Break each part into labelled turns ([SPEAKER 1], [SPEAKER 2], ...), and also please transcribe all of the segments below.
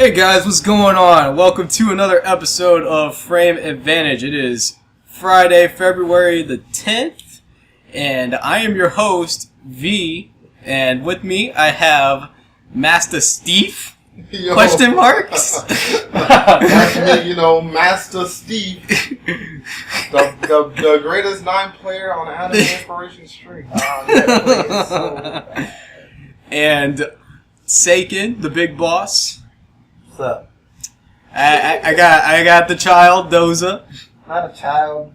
[SPEAKER 1] Hey guys, what's going on? Welcome to another episode of Frame Advantage. It is Friday, February the 10th, and I am your host, V, and with me I have Master Steve, question marks?
[SPEAKER 2] That's me, Master Steve, the greatest 9-player on Anime Inspiration Street.
[SPEAKER 1] And Seiken, the big boss.
[SPEAKER 3] What's up?
[SPEAKER 1] I got the child, Doza.
[SPEAKER 3] Not a child,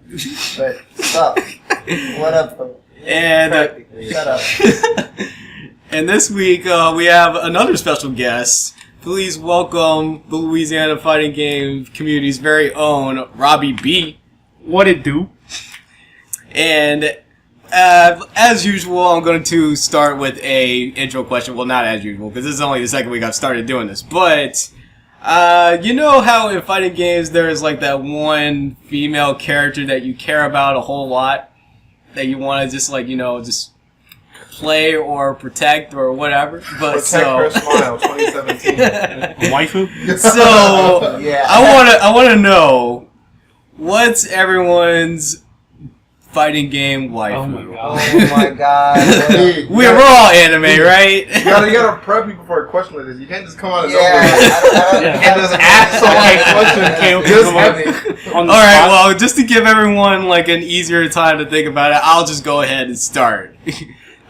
[SPEAKER 3] but what's up? What up, bro?
[SPEAKER 1] And
[SPEAKER 3] Shut up.
[SPEAKER 1] and this week we have another special guest. Please welcome the Louisiana fighting game community's very own Robbie B.
[SPEAKER 4] What it do?
[SPEAKER 1] And as usual, I'm going to start with a intro question. Well, not as usual, because this is only the second week I've started doing this. But you know how in fighting games there's like that one female character that you care about a whole lot, that you want to just just play or protect or whatever. But
[SPEAKER 2] Protect her smile, 2017.
[SPEAKER 4] Waifu?
[SPEAKER 1] So
[SPEAKER 3] Yeah.
[SPEAKER 1] I want to know what's everyone's fighting game waifu.
[SPEAKER 3] Oh my god.
[SPEAKER 1] We're all anime, right?
[SPEAKER 2] You gotta prep people for a question like this. You can't just come out of
[SPEAKER 3] Yeah.
[SPEAKER 2] nowhere and just ask someone a question.
[SPEAKER 1] All right, well, just to give everyone like an easier time to think about it, I'll just go ahead and start.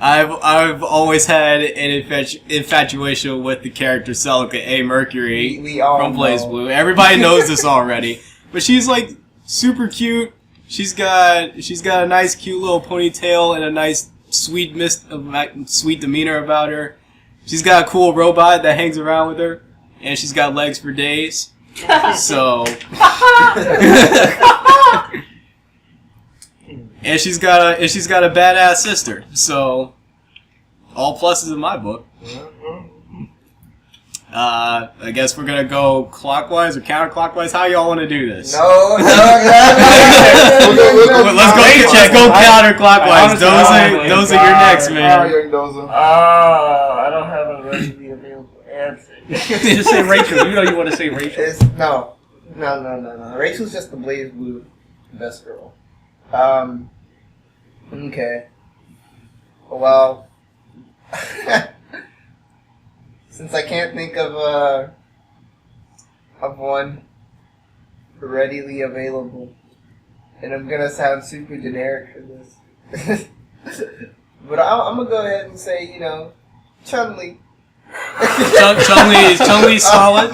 [SPEAKER 1] I've always had an infatuation with the character Celica A. Mercury
[SPEAKER 3] We all
[SPEAKER 1] from Blaze
[SPEAKER 3] know.
[SPEAKER 1] Blue. Everybody knows this already, but she's like super cute. She's got a nice, cute little ponytail and a nice, sweet demeanor about her. She's got a cool robot that hangs around with her, and she's got legs for days. So, and she's got a badass sister. So, all pluses in my book. I guess we're gonna go clockwise or counterclockwise. How y'all want to do this?
[SPEAKER 3] No.
[SPEAKER 1] Let's go counterclockwise. Those are your next, man.
[SPEAKER 3] I don't have a readily available answer.
[SPEAKER 4] Just say Rachel. You know you want to say Rachel.
[SPEAKER 3] No. Rachel's just the Blaze Blue best girl. Okay. Well, since I can't think of one readily available, and I'm gonna sound super generic for this, but I'm gonna go ahead and say, Chun-Li.
[SPEAKER 1] Chun-Li's solid.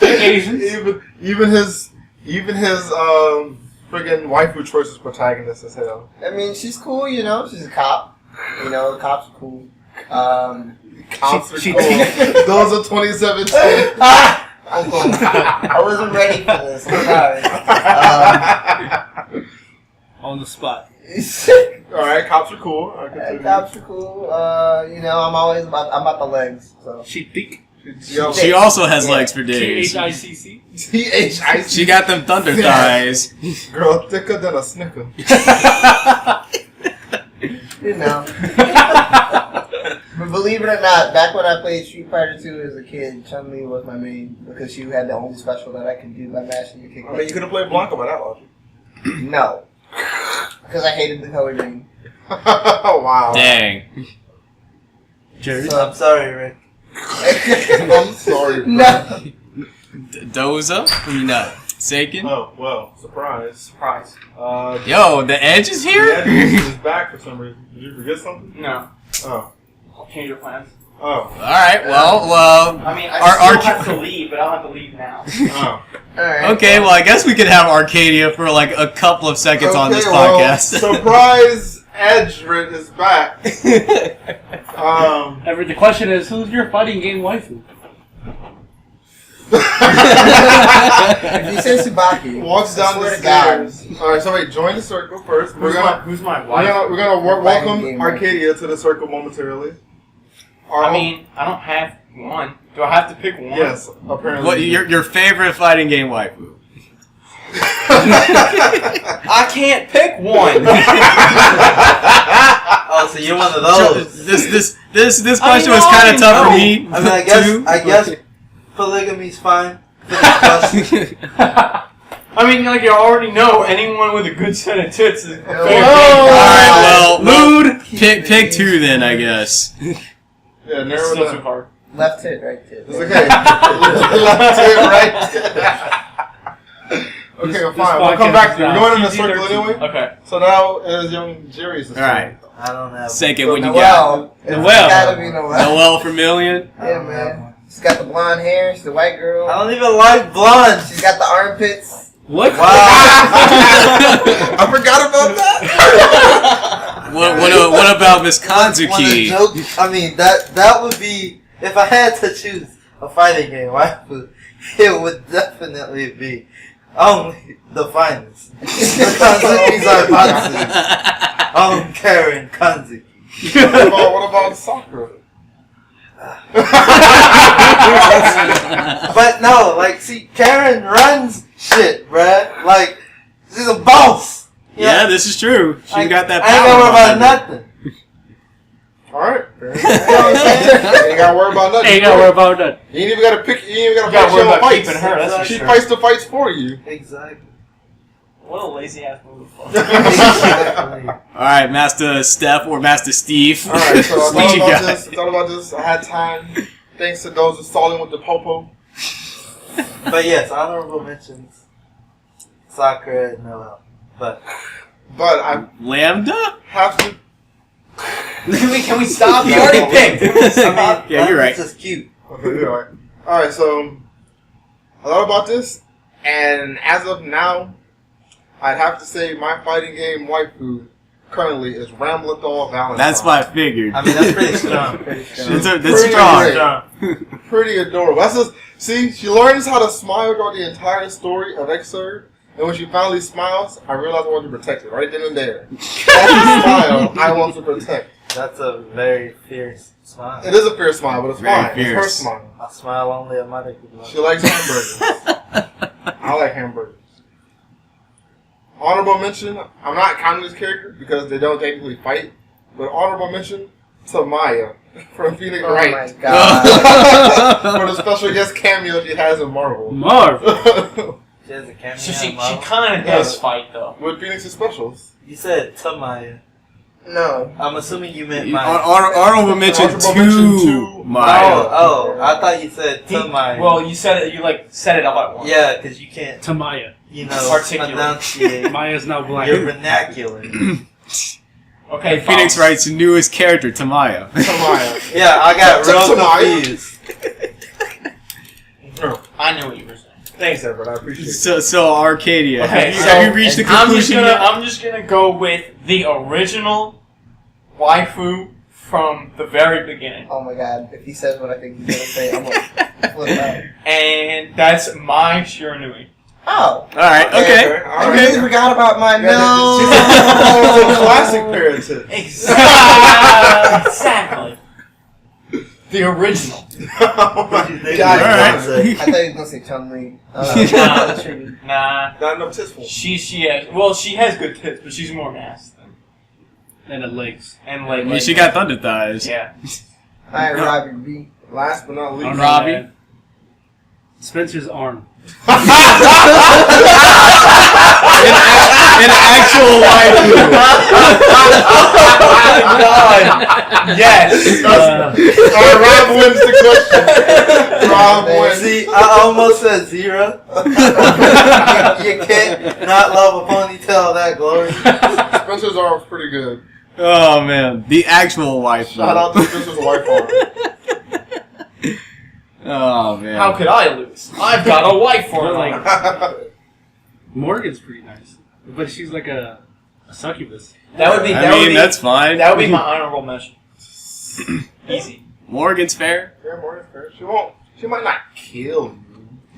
[SPEAKER 4] Asians.
[SPEAKER 2] Even his friggin' waifu choice is protagonist as hell.
[SPEAKER 3] I mean, she's cool, she's a cop. Cops are cool.
[SPEAKER 2] Cops are cool. Those are 2017.
[SPEAKER 3] I wasn't ready for this. I'm sorry.
[SPEAKER 4] On the spot.
[SPEAKER 2] Alright, cops are cool.
[SPEAKER 3] Cops are cool. I'm always about the legs. So.
[SPEAKER 4] She thick.
[SPEAKER 1] She also has legs for days.
[SPEAKER 4] T-H-I-C-C.
[SPEAKER 2] T-H-I-C.
[SPEAKER 1] She got them thunder thighs.
[SPEAKER 2] Girl, thicker than a snicker.
[SPEAKER 3] But believe it or not, back when I played Street Fighter 2 as a kid, Chun-Li was my main because she had the only special that I could do by mashing the kick.
[SPEAKER 2] I mean, you could have played Blanca by that logic.
[SPEAKER 3] No. Because I hated the color green.
[SPEAKER 2] Wow.
[SPEAKER 1] Dang.
[SPEAKER 4] Jerry.
[SPEAKER 3] So, I'm sorry, Rick.
[SPEAKER 2] I'm sorry, bro.
[SPEAKER 3] No.
[SPEAKER 1] Doza? Seiken?
[SPEAKER 2] Oh, well, surprise.
[SPEAKER 1] Yo, the Edge is here?
[SPEAKER 2] The Edge is back for some reason. Did you forget something?
[SPEAKER 4] No.
[SPEAKER 2] Oh.
[SPEAKER 4] I'll change your plans.
[SPEAKER 2] Oh.
[SPEAKER 1] Alright, well.
[SPEAKER 4] I mean, I still have to leave, but I don't have to leave now.
[SPEAKER 2] Oh.
[SPEAKER 3] Alright.
[SPEAKER 1] Okay, well, I guess we could have Arcadia for like a couple of seconds on this podcast.
[SPEAKER 2] Surprise! Edge is back.
[SPEAKER 4] The question is, who's your fighting game waifu?
[SPEAKER 3] If you say Tsubaki,
[SPEAKER 2] Walks down the stairs. Alright, so wait, join the circle first.
[SPEAKER 4] Who's my wife?
[SPEAKER 2] We're gonna welcome Arcadia to the circle momentarily.
[SPEAKER 4] I don't have one. Do I have to pick one?
[SPEAKER 2] Yes, apparently.
[SPEAKER 1] What your favorite fighting game waifu?
[SPEAKER 4] I can't pick one.
[SPEAKER 3] Oh, so you're one of those.
[SPEAKER 1] This question was kind of tough for me.
[SPEAKER 2] I mean, I guess polygamy's fine.
[SPEAKER 4] I mean, like you already know, anyone with a good set of tits is.
[SPEAKER 1] All right, well, Mood, pick two then, I guess.
[SPEAKER 2] Yeah,
[SPEAKER 4] It's still too hard.
[SPEAKER 3] Left tit, right tit.
[SPEAKER 2] It's okay. Left tit, right. Okay, well, fine. We'll come back to you. We're going in a circle anyway.
[SPEAKER 4] Okay.
[SPEAKER 2] So now it is young Jerry's.
[SPEAKER 1] All right.
[SPEAKER 2] I don't have.
[SPEAKER 1] Second, what you got?
[SPEAKER 3] Noelle. It's
[SPEAKER 1] Noelle.
[SPEAKER 3] gotta be Noelle.
[SPEAKER 1] Noelle for million.
[SPEAKER 3] Yeah, man. She's got the blonde hair. She's a white girl.
[SPEAKER 2] I don't even like blonde.
[SPEAKER 3] She's got the armpits.
[SPEAKER 1] What?
[SPEAKER 2] Wow. I forgot about that.
[SPEAKER 1] What about Miss
[SPEAKER 2] When the
[SPEAKER 1] Kanzuki?
[SPEAKER 2] joke, I mean, that would be, if I had to choose a fighting game, Waifu, it would definitely be only the finest. The Kanzuki's are boxes. Karen Kanzuki.
[SPEAKER 5] What about soccer?
[SPEAKER 2] But no, like, see, Karen runs shit, bruh. Like, she's a boss. You
[SPEAKER 1] Yeah,
[SPEAKER 2] know?
[SPEAKER 1] this is true. She
[SPEAKER 2] Like,
[SPEAKER 1] got that
[SPEAKER 2] I ain't
[SPEAKER 1] power.
[SPEAKER 2] gotta worry about
[SPEAKER 1] behind her.
[SPEAKER 2] nothing.
[SPEAKER 5] Alright. You know what I'm saying? Ain't gotta worry about nothing.
[SPEAKER 6] Ain't gotta worry about that.
[SPEAKER 5] You ain't even gotta pick. You ain't even gotta
[SPEAKER 4] You gotta
[SPEAKER 5] fight
[SPEAKER 4] worry
[SPEAKER 5] your own
[SPEAKER 4] about
[SPEAKER 5] fights.
[SPEAKER 4] keeping her, that's for
[SPEAKER 5] She
[SPEAKER 4] sure.
[SPEAKER 5] fights the fights for you.
[SPEAKER 2] Exactly.
[SPEAKER 4] What a lazy ass move.
[SPEAKER 2] Exactly.
[SPEAKER 1] All right, Master Steph or Master Steve.
[SPEAKER 5] Alright, so I
[SPEAKER 1] What
[SPEAKER 5] thought
[SPEAKER 1] you
[SPEAKER 5] about
[SPEAKER 1] got?
[SPEAKER 5] this. I thought about this. I had time. Thanks to those installing with the popo.
[SPEAKER 2] But yes, honorable mentions. Sakura and Noelle. But
[SPEAKER 5] But I
[SPEAKER 1] Lambda?
[SPEAKER 5] have to.
[SPEAKER 4] Can we stop? You already picked.
[SPEAKER 1] Yeah, you're right.
[SPEAKER 2] This is cute.
[SPEAKER 5] Okay, you're right. Alright, so I thought about this, and as of now, I'd have to say my fighting game waifu currently is Ramblethal Valentine.
[SPEAKER 1] That's what I figured.
[SPEAKER 2] I mean, that's pretty strong.
[SPEAKER 1] That's
[SPEAKER 5] Pretty
[SPEAKER 1] strong.
[SPEAKER 5] great. Pretty adorable. That's just, see, she learns how to smile throughout the entire story of Xrd, and when she finally smiles, I realize I want to protect it right then and there. That smile, I want to protect.
[SPEAKER 2] That's a very fierce smile.
[SPEAKER 5] It is a fierce smile, but it's
[SPEAKER 1] Very
[SPEAKER 5] fine. It's her
[SPEAKER 1] fierce.
[SPEAKER 5] smile.
[SPEAKER 2] I smile only at mother could love.
[SPEAKER 5] She likes hamburgers. I like hamburgers. Honorable mention, I'm not counting this character because they don't technically fight, but honorable mention to Maya from Phoenix
[SPEAKER 3] Oh
[SPEAKER 5] Wright.
[SPEAKER 3] my god.
[SPEAKER 5] For the special guest cameo she has in Marvel.
[SPEAKER 6] Marv.
[SPEAKER 2] She has a cameo.
[SPEAKER 4] So she
[SPEAKER 2] in Marvel.
[SPEAKER 4] kind of does fight though.
[SPEAKER 5] With Phoenix's specials.
[SPEAKER 2] You said Tamaya.
[SPEAKER 3] No.
[SPEAKER 2] I'm assuming you meant
[SPEAKER 1] You-
[SPEAKER 2] Maya.
[SPEAKER 1] Honorable mention
[SPEAKER 5] Honorable mention
[SPEAKER 1] to
[SPEAKER 5] to
[SPEAKER 1] Maya.
[SPEAKER 2] Oh, I thought you said Tamaya.
[SPEAKER 4] Well, you said it. You like set it up at once.
[SPEAKER 2] yeah, because you can't,
[SPEAKER 6] Tamaya.
[SPEAKER 2] you know,
[SPEAKER 4] Articulate.
[SPEAKER 2] enunciate
[SPEAKER 6] Maya's now black.
[SPEAKER 2] your vernacular.
[SPEAKER 4] Okay.
[SPEAKER 1] Phoenix
[SPEAKER 4] Fox.
[SPEAKER 1] Wright's newest character, Tamaya.
[SPEAKER 5] To Maya.
[SPEAKER 2] Yeah, I got real
[SPEAKER 5] Tamaya.
[SPEAKER 2] confused.
[SPEAKER 4] I knew what you were saying.
[SPEAKER 5] Thanks, Everett. I appreciate it.
[SPEAKER 1] So Arcadia,
[SPEAKER 4] Okay,
[SPEAKER 1] have you reached the conclusion yet?
[SPEAKER 4] I'm just gonna go with the original waifu from the very beginning,
[SPEAKER 3] Oh my god. If he says what I think he's gonna say, I'm gonna flip out.
[SPEAKER 4] and that's Mai Shiranui.
[SPEAKER 3] Oh.
[SPEAKER 1] Alright, okay.
[SPEAKER 3] I really forgot about my
[SPEAKER 5] It's a
[SPEAKER 3] no.
[SPEAKER 5] classic parentage.
[SPEAKER 4] Exactly. The original.
[SPEAKER 2] What do you think?
[SPEAKER 5] God,
[SPEAKER 2] you were
[SPEAKER 1] alright.
[SPEAKER 2] gonna say?
[SPEAKER 3] I thought he was gonna say Chun-Li.
[SPEAKER 4] Nah.
[SPEAKER 5] Not enough tits for
[SPEAKER 4] She has good tits, but she's more ass
[SPEAKER 6] And the legs.
[SPEAKER 4] and
[SPEAKER 1] I
[SPEAKER 4] like.
[SPEAKER 1] mean, she got thunder thighs.
[SPEAKER 4] Yeah.
[SPEAKER 3] Alright, Robbie B.
[SPEAKER 5] Last but not
[SPEAKER 6] I
[SPEAKER 5] least.
[SPEAKER 6] don't know,
[SPEAKER 1] Robbie?
[SPEAKER 6] man. Spencer's arm.
[SPEAKER 1] An actual waifu.
[SPEAKER 4] God. Yes.
[SPEAKER 5] Rob wins the question. Rob wins.
[SPEAKER 2] See, I almost said zero. You can't not love a ponytail that glory.
[SPEAKER 5] Spencer's arm's pretty good.
[SPEAKER 1] Oh man, the actual waifu.
[SPEAKER 5] Shout out to Spencer's wife arm.
[SPEAKER 1] Oh man.
[SPEAKER 4] How could I lose? I've got a wife for
[SPEAKER 6] But,
[SPEAKER 4] like.
[SPEAKER 6] Morgan's pretty nice. But she's like a succubus.
[SPEAKER 4] That would be.
[SPEAKER 1] I mean, that's fine.
[SPEAKER 4] That would be my honorable mention. Easy.
[SPEAKER 1] Morgan's fair.
[SPEAKER 5] Yeah, Morgan's fair. She won't. She might not kill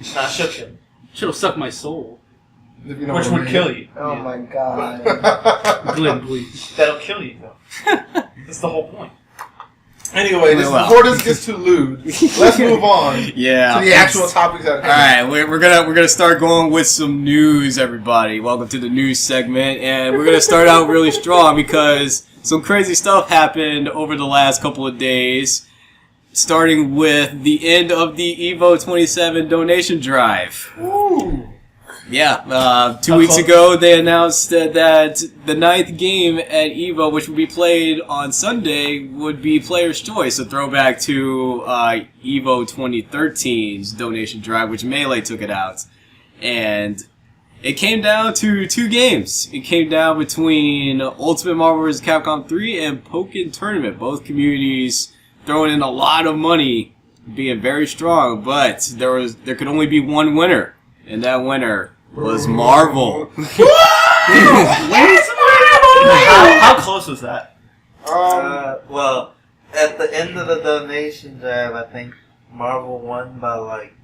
[SPEAKER 5] you.
[SPEAKER 4] Nah, she'll kill you.
[SPEAKER 6] She'll suck my soul.
[SPEAKER 5] If you know
[SPEAKER 4] Which
[SPEAKER 5] what I
[SPEAKER 4] would
[SPEAKER 5] mean.
[SPEAKER 4] kill you.
[SPEAKER 3] Oh my god.
[SPEAKER 6] Glenn, please.
[SPEAKER 4] That'll kill you though. That's the whole point.
[SPEAKER 5] Anyway, before this gets too lewd, let's move on
[SPEAKER 1] Yeah.
[SPEAKER 5] to the actual topics at hand.
[SPEAKER 1] Alright, we're gonna start going with some news, everybody. Welcome to the news segment, and we're gonna start out really strong because some crazy stuff happened over the last couple of days, starting with the end of the Evo 27 donation drive.
[SPEAKER 5] Ooh.
[SPEAKER 1] Yeah, 2 weeks ago they announced that the 9th game at Evo, which would be played on Sunday, would be Player's Choice, a throwback to Evo 2013's donation drive, which Melee took it out. And it came down to 2 games. It came down between Ultimate Marvel vs. Capcom 3 and Pokken Tournament. Both communities throwing in a lot of money, being very strong, but there could only be one winner, and that winner was Marvel.
[SPEAKER 4] How close was that?
[SPEAKER 2] Well, at the end of the donation drive, I think Marvel won by like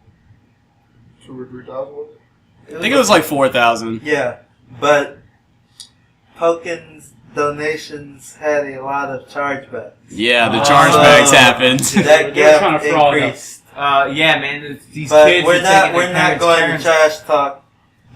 [SPEAKER 5] 2,000 or 3,000.
[SPEAKER 1] I think it was like 4,000.
[SPEAKER 2] Yeah, but Poken's donations had a lot of chargebacks.
[SPEAKER 1] Yeah, the chargebacks happened.
[SPEAKER 2] That
[SPEAKER 6] They're trying
[SPEAKER 2] gap
[SPEAKER 6] to fraud
[SPEAKER 2] increased.
[SPEAKER 4] Yeah, man. These
[SPEAKER 2] But
[SPEAKER 4] kids
[SPEAKER 2] we're
[SPEAKER 4] are
[SPEAKER 2] not
[SPEAKER 4] taking
[SPEAKER 2] we're
[SPEAKER 4] their
[SPEAKER 2] not
[SPEAKER 4] parents'
[SPEAKER 2] going
[SPEAKER 4] turns.
[SPEAKER 2] to trash talk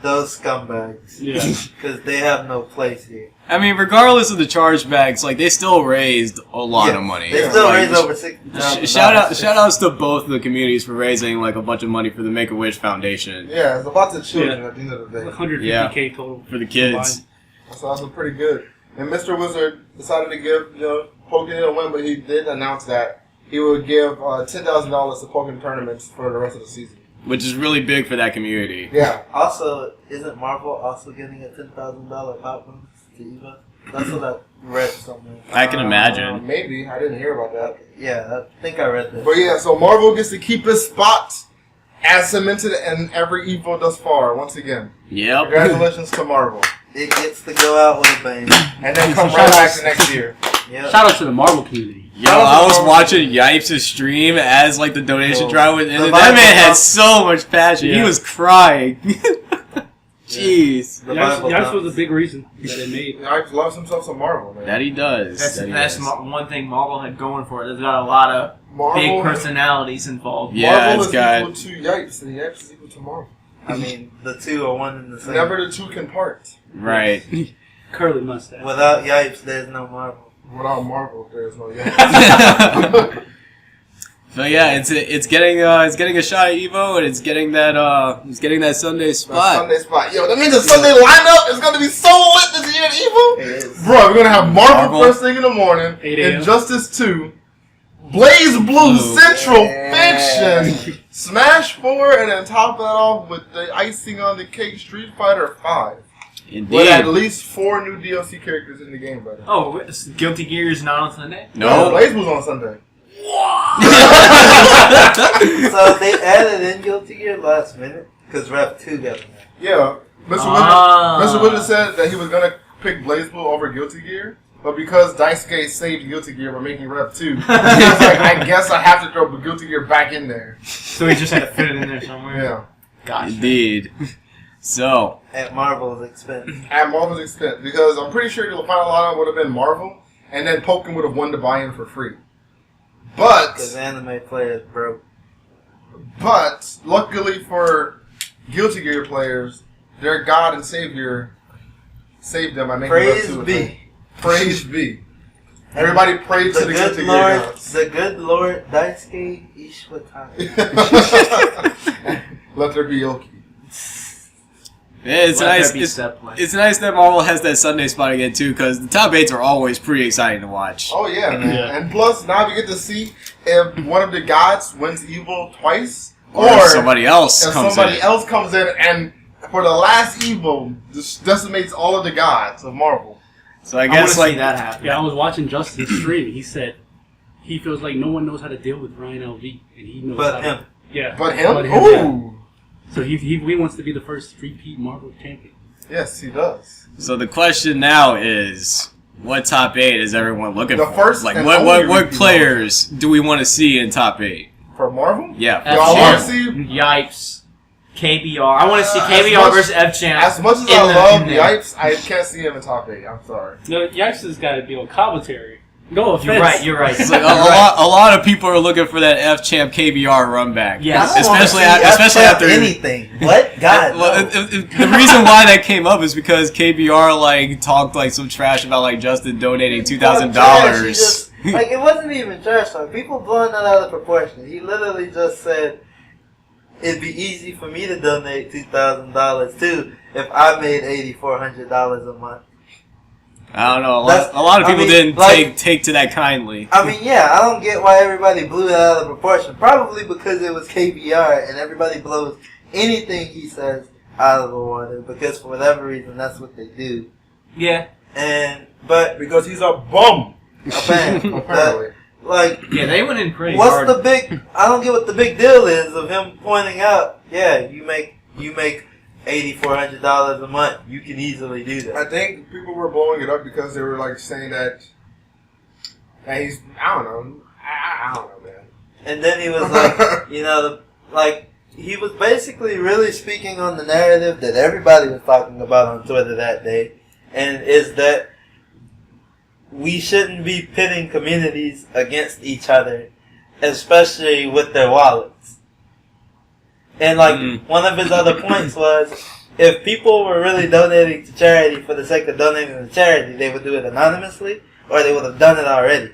[SPEAKER 2] those scumbags
[SPEAKER 6] Yeah.
[SPEAKER 2] because they have no place here.
[SPEAKER 1] I mean, regardless of the chargebacks, like they still raised a lot
[SPEAKER 2] Yeah,
[SPEAKER 1] of money.
[SPEAKER 2] They still
[SPEAKER 1] Like,
[SPEAKER 2] raised over $60,000.
[SPEAKER 1] shout outs to both the communities for raising like a bunch of money for the Make a Wish Foundation
[SPEAKER 5] Yeah, it's about the children
[SPEAKER 6] Yeah.
[SPEAKER 5] at the end of the day.
[SPEAKER 6] 150K total.
[SPEAKER 1] for the kids.
[SPEAKER 5] That's also pretty good. And Mr. Wizard decided to give Pokken a win, but he did announce that he would give $10,000 to Pokken tournaments for the rest of the season.
[SPEAKER 1] Which is really big for that community.
[SPEAKER 5] Yeah.
[SPEAKER 2] Also, isn't Marvel also getting a $10,000 pop bonus to Eva? That's what I read somewhere.
[SPEAKER 1] I can imagine.
[SPEAKER 5] Maybe. I didn't hear about that.
[SPEAKER 2] Yeah, I think I read that.
[SPEAKER 5] But yeah, so Marvel gets to keep his spot as cemented in every Evo thus far, once again.
[SPEAKER 1] Yep.
[SPEAKER 5] Congratulations to Marvel.
[SPEAKER 2] It gets to go out with a bang.
[SPEAKER 5] And then come right back the next year.
[SPEAKER 2] Yep.
[SPEAKER 6] Shout out to the Marvel community.
[SPEAKER 1] Yo, I was watching Yipes' stream as like the donation
[SPEAKER 2] Oh,
[SPEAKER 1] drive was ended.
[SPEAKER 2] the
[SPEAKER 1] That
[SPEAKER 2] Bible
[SPEAKER 1] man had
[SPEAKER 2] dump.
[SPEAKER 1] so much passion. He
[SPEAKER 6] Yeah.
[SPEAKER 1] was crying. Jeez.
[SPEAKER 2] The Bible
[SPEAKER 6] Yikes was
[SPEAKER 2] dumps.
[SPEAKER 6] a big reason that it made.
[SPEAKER 5] I loves himself some Marvel, man.
[SPEAKER 1] That he does.
[SPEAKER 4] That's one thing Marvel had going for it. It's got a lot of big personalities involved.
[SPEAKER 1] Yeah,
[SPEAKER 5] Marvel
[SPEAKER 1] it's
[SPEAKER 5] is
[SPEAKER 1] got-
[SPEAKER 5] equal to Yipes, and Yipes is equal to Marvel.
[SPEAKER 2] I mean, the two are one and the same.
[SPEAKER 5] Never the two can part.
[SPEAKER 1] Right.
[SPEAKER 6] Curly mustache.
[SPEAKER 2] Without Yipes, there's no Marvel.
[SPEAKER 5] Without Marvel, there's no Yipes.
[SPEAKER 1] So yeah, it's getting a shot at Evo, and it's getting that Sunday spot.
[SPEAKER 5] Sunday spot. Yo, that means the Sunday lineup is going to be so lit this year at Evo.
[SPEAKER 2] It is.
[SPEAKER 5] Bro, we're going to have Marvel
[SPEAKER 1] Marvel.
[SPEAKER 5] first thing in the morning,
[SPEAKER 6] 8 a.m.
[SPEAKER 5] Injustice 2, Blaze Blue
[SPEAKER 1] Blue.
[SPEAKER 5] Central
[SPEAKER 3] Yeah.
[SPEAKER 5] Fiction, Smash 4, and then top that off with the icing on the cake, Street Fighter 5. With at
[SPEAKER 1] Indeed.
[SPEAKER 5] least 4 new DLC characters in the game, brother.
[SPEAKER 4] Oh, Guilty Gear is not on Sunday?
[SPEAKER 1] No.
[SPEAKER 5] Blaze Blue's on Sunday.
[SPEAKER 2] So they added in Guilty Gear last minute because Rev 2 got in there.
[SPEAKER 5] Yeah, Mr.
[SPEAKER 4] Ah.
[SPEAKER 5] Wizard, Mr. Wizard said that he was going to pick Blaze Blue over Guilty Gear, but because Daisuke saved Guilty Gear by making Rev 2, he's like, I guess I have to throw Guilty Gear back in there.
[SPEAKER 4] So we just had to fit it in there somewhere.
[SPEAKER 5] Yeah.
[SPEAKER 4] Gotcha.
[SPEAKER 1] Indeed. So
[SPEAKER 2] At Marvel's expense.
[SPEAKER 5] At Marvel's expense, because I'm pretty sure the final lineup would have been Marvel, and then Pokken would have won the buy-in for free.
[SPEAKER 2] Because
[SPEAKER 5] But
[SPEAKER 2] anime players broke.
[SPEAKER 5] luckily for Guilty Gear players, their God and Savior saved them by making Rev
[SPEAKER 2] Praise
[SPEAKER 5] 2 a
[SPEAKER 2] be.
[SPEAKER 5] thing. Praise be. Everybody prayed to
[SPEAKER 2] The
[SPEAKER 5] the
[SPEAKER 2] good
[SPEAKER 5] Guilty
[SPEAKER 2] Lord,
[SPEAKER 5] Gear gods.
[SPEAKER 2] the good Lord Daisuke Ishwatani.
[SPEAKER 5] Let there be Yoki.
[SPEAKER 1] yeah, it's
[SPEAKER 4] Let
[SPEAKER 1] nice.
[SPEAKER 4] there be step play.
[SPEAKER 1] It's nice that Marvel has that Sunday spot again too, because the top 8s are always pretty exciting to watch.
[SPEAKER 5] Oh yeah, man.
[SPEAKER 6] Yeah.
[SPEAKER 5] And plus, now we get to see if one of the gods wins evil twice,
[SPEAKER 1] Or if somebody else
[SPEAKER 5] if
[SPEAKER 1] comes
[SPEAKER 5] somebody
[SPEAKER 1] in.
[SPEAKER 5] else comes in and for the last evil decimates all of the gods of Marvel.
[SPEAKER 1] So I
[SPEAKER 4] I
[SPEAKER 1] guess
[SPEAKER 4] want to
[SPEAKER 1] like
[SPEAKER 4] see that happen.
[SPEAKER 6] Yeah, I was watching Justin's stream. He said he feels like no one knows how to deal with Ryan LV, and he knows
[SPEAKER 2] But
[SPEAKER 6] how
[SPEAKER 2] him.
[SPEAKER 6] To, yeah,
[SPEAKER 5] But him,
[SPEAKER 6] yeah.
[SPEAKER 5] ooh,
[SPEAKER 6] So he wants to be the first three-peat Marvel champion.
[SPEAKER 5] yes, he does.
[SPEAKER 1] So the question now is, what top 8 is everyone looking
[SPEAKER 5] The
[SPEAKER 1] for?
[SPEAKER 5] first
[SPEAKER 1] Like
[SPEAKER 5] and
[SPEAKER 1] what
[SPEAKER 5] only
[SPEAKER 1] what
[SPEAKER 5] repeat
[SPEAKER 1] players do we want to see in top 8?
[SPEAKER 5] For Marvel,
[SPEAKER 1] Yeah.
[SPEAKER 5] y'all want to
[SPEAKER 4] F-Champ,
[SPEAKER 5] see?
[SPEAKER 4] Yipes, KBR. I want to see
[SPEAKER 5] As
[SPEAKER 4] KBR
[SPEAKER 5] much-
[SPEAKER 4] versus F-Champ.
[SPEAKER 5] As much as
[SPEAKER 4] in
[SPEAKER 5] I
[SPEAKER 4] the-
[SPEAKER 5] love
[SPEAKER 4] in
[SPEAKER 5] the
[SPEAKER 4] there.
[SPEAKER 5] Yipes, I can't see him in top 8. I'm sorry.
[SPEAKER 6] No, Yikes has got to be on commentary. No offense.
[SPEAKER 4] You're right.
[SPEAKER 1] It's like a lot of people are looking for that F Champ KBR run back.
[SPEAKER 4] Yes.
[SPEAKER 2] I don't wanna
[SPEAKER 1] especially
[SPEAKER 2] see
[SPEAKER 1] especially
[SPEAKER 2] F-Champ
[SPEAKER 1] after
[SPEAKER 2] anything. What? God.
[SPEAKER 1] Well,
[SPEAKER 2] no.
[SPEAKER 1] the reason why that came up is because KBR like talked like some trash about like Justin donating $2,000.
[SPEAKER 2] Like, it wasn't even trash talk. People blowing that out of proportion. He literally just said, it'd be easy for me to donate $2,000 too if I made $8,400 a month.
[SPEAKER 1] I don't know. A lot of people didn't take to that kindly.
[SPEAKER 2] I mean, yeah, I don't get why everybody blew it out of proportion. Probably because it was KBR and everybody blows anything he says out of the water because for whatever reason that's what they do.
[SPEAKER 4] Yeah.
[SPEAKER 2] But
[SPEAKER 5] Because he's a bum.
[SPEAKER 2] apparently. Like,
[SPEAKER 4] Yeah, they went in pretty
[SPEAKER 2] what's
[SPEAKER 4] hard.
[SPEAKER 2] the big? I don't get what the big deal is of him pointing out. Yeah, you make $8,400 a month. You can easily do
[SPEAKER 5] I
[SPEAKER 2] that.
[SPEAKER 5] think people were blowing it up because they were like saying that he's, I don't know. I don't know, man.
[SPEAKER 2] And then he was like, like he was basically really speaking on the narrative that everybody was talking about on Twitter that day, and is that we shouldn't be pitting communities against each other, especially with their wallets. And like one of his other points was, if people were really donating to charity for the sake of donating to charity, they would do it anonymously, or they would have done it already.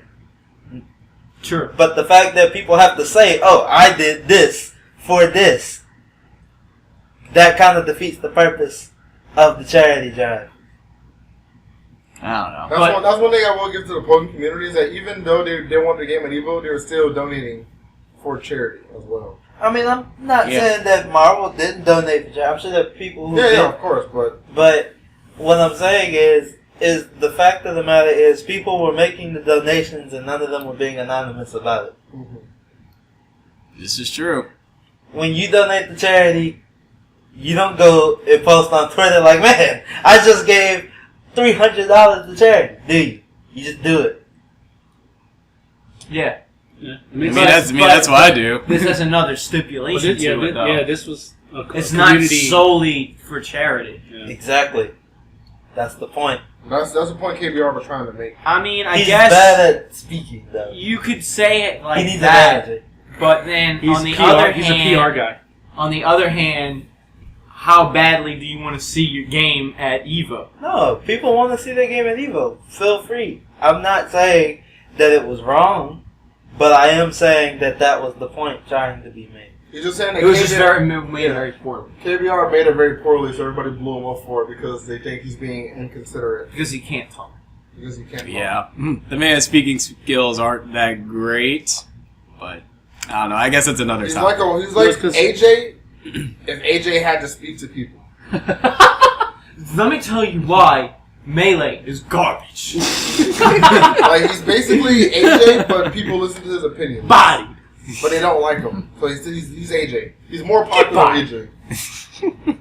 [SPEAKER 4] Sure.
[SPEAKER 2] But the fact that people have to say, "Oh, I did this for this," that kind of defeats the purpose of the charity drive.
[SPEAKER 1] I don't know.
[SPEAKER 5] That's one thing I will give to the Pokemon community is that even though they want the game at Evo, they're still donating for charity as well.
[SPEAKER 2] I mean, I'm not saying that Marvel didn't donate for charity. I'm sure there are people who did.
[SPEAKER 5] Yeah, of course,
[SPEAKER 2] But what I'm saying is the fact of the matter is people were making the donations and none of them were being anonymous about it.
[SPEAKER 1] This is true.
[SPEAKER 2] When you donate to charity, you don't go and post on Twitter like, "Man, I just gave $300 to charity." Do you? You just do it.
[SPEAKER 4] Yeah.
[SPEAKER 6] Yeah.
[SPEAKER 1] That's what I do.
[SPEAKER 4] This has another stipulation to it, though.
[SPEAKER 6] This was
[SPEAKER 4] It's
[SPEAKER 6] a
[SPEAKER 4] not
[SPEAKER 6] community.
[SPEAKER 4] solely for charity.
[SPEAKER 6] Yeah.
[SPEAKER 2] Exactly. That's the point.
[SPEAKER 5] that's the point KBR was trying to make.
[SPEAKER 4] I mean, I
[SPEAKER 2] He's
[SPEAKER 4] guess
[SPEAKER 2] bad at speaking, though.
[SPEAKER 4] you could say it
[SPEAKER 2] He
[SPEAKER 4] like
[SPEAKER 2] needs a
[SPEAKER 4] that,
[SPEAKER 2] manager.
[SPEAKER 4] but then
[SPEAKER 6] He's
[SPEAKER 4] on the
[SPEAKER 6] PR,
[SPEAKER 4] other
[SPEAKER 6] he's
[SPEAKER 4] hand,
[SPEAKER 6] a PR guy.
[SPEAKER 4] on the other hand, how badly do you want to see your game at Evo?
[SPEAKER 2] No, people want to see their game at Evo. Feel free. I'm not saying that it was wrong, but I am saying that that was the point trying to be made.
[SPEAKER 5] He's just saying that
[SPEAKER 4] It was just
[SPEAKER 5] KBR
[SPEAKER 4] made very poorly
[SPEAKER 5] KBR made it very poorly, so everybody blew him up for it because they think he's being inconsiderate
[SPEAKER 4] because he can't talk.
[SPEAKER 5] because he can't.
[SPEAKER 1] Yeah. The man's speaking skills aren't that great, but I don't know. I guess that's another
[SPEAKER 5] He's
[SPEAKER 1] topic.
[SPEAKER 5] like AJ. If AJ had to speak to people,
[SPEAKER 4] Let me tell you why Melee is garbage.
[SPEAKER 5] like he's basically AJ, but people listen to his opinion.
[SPEAKER 4] Body.
[SPEAKER 5] But they don't like him, so he's AJ. He's more popular than AJ.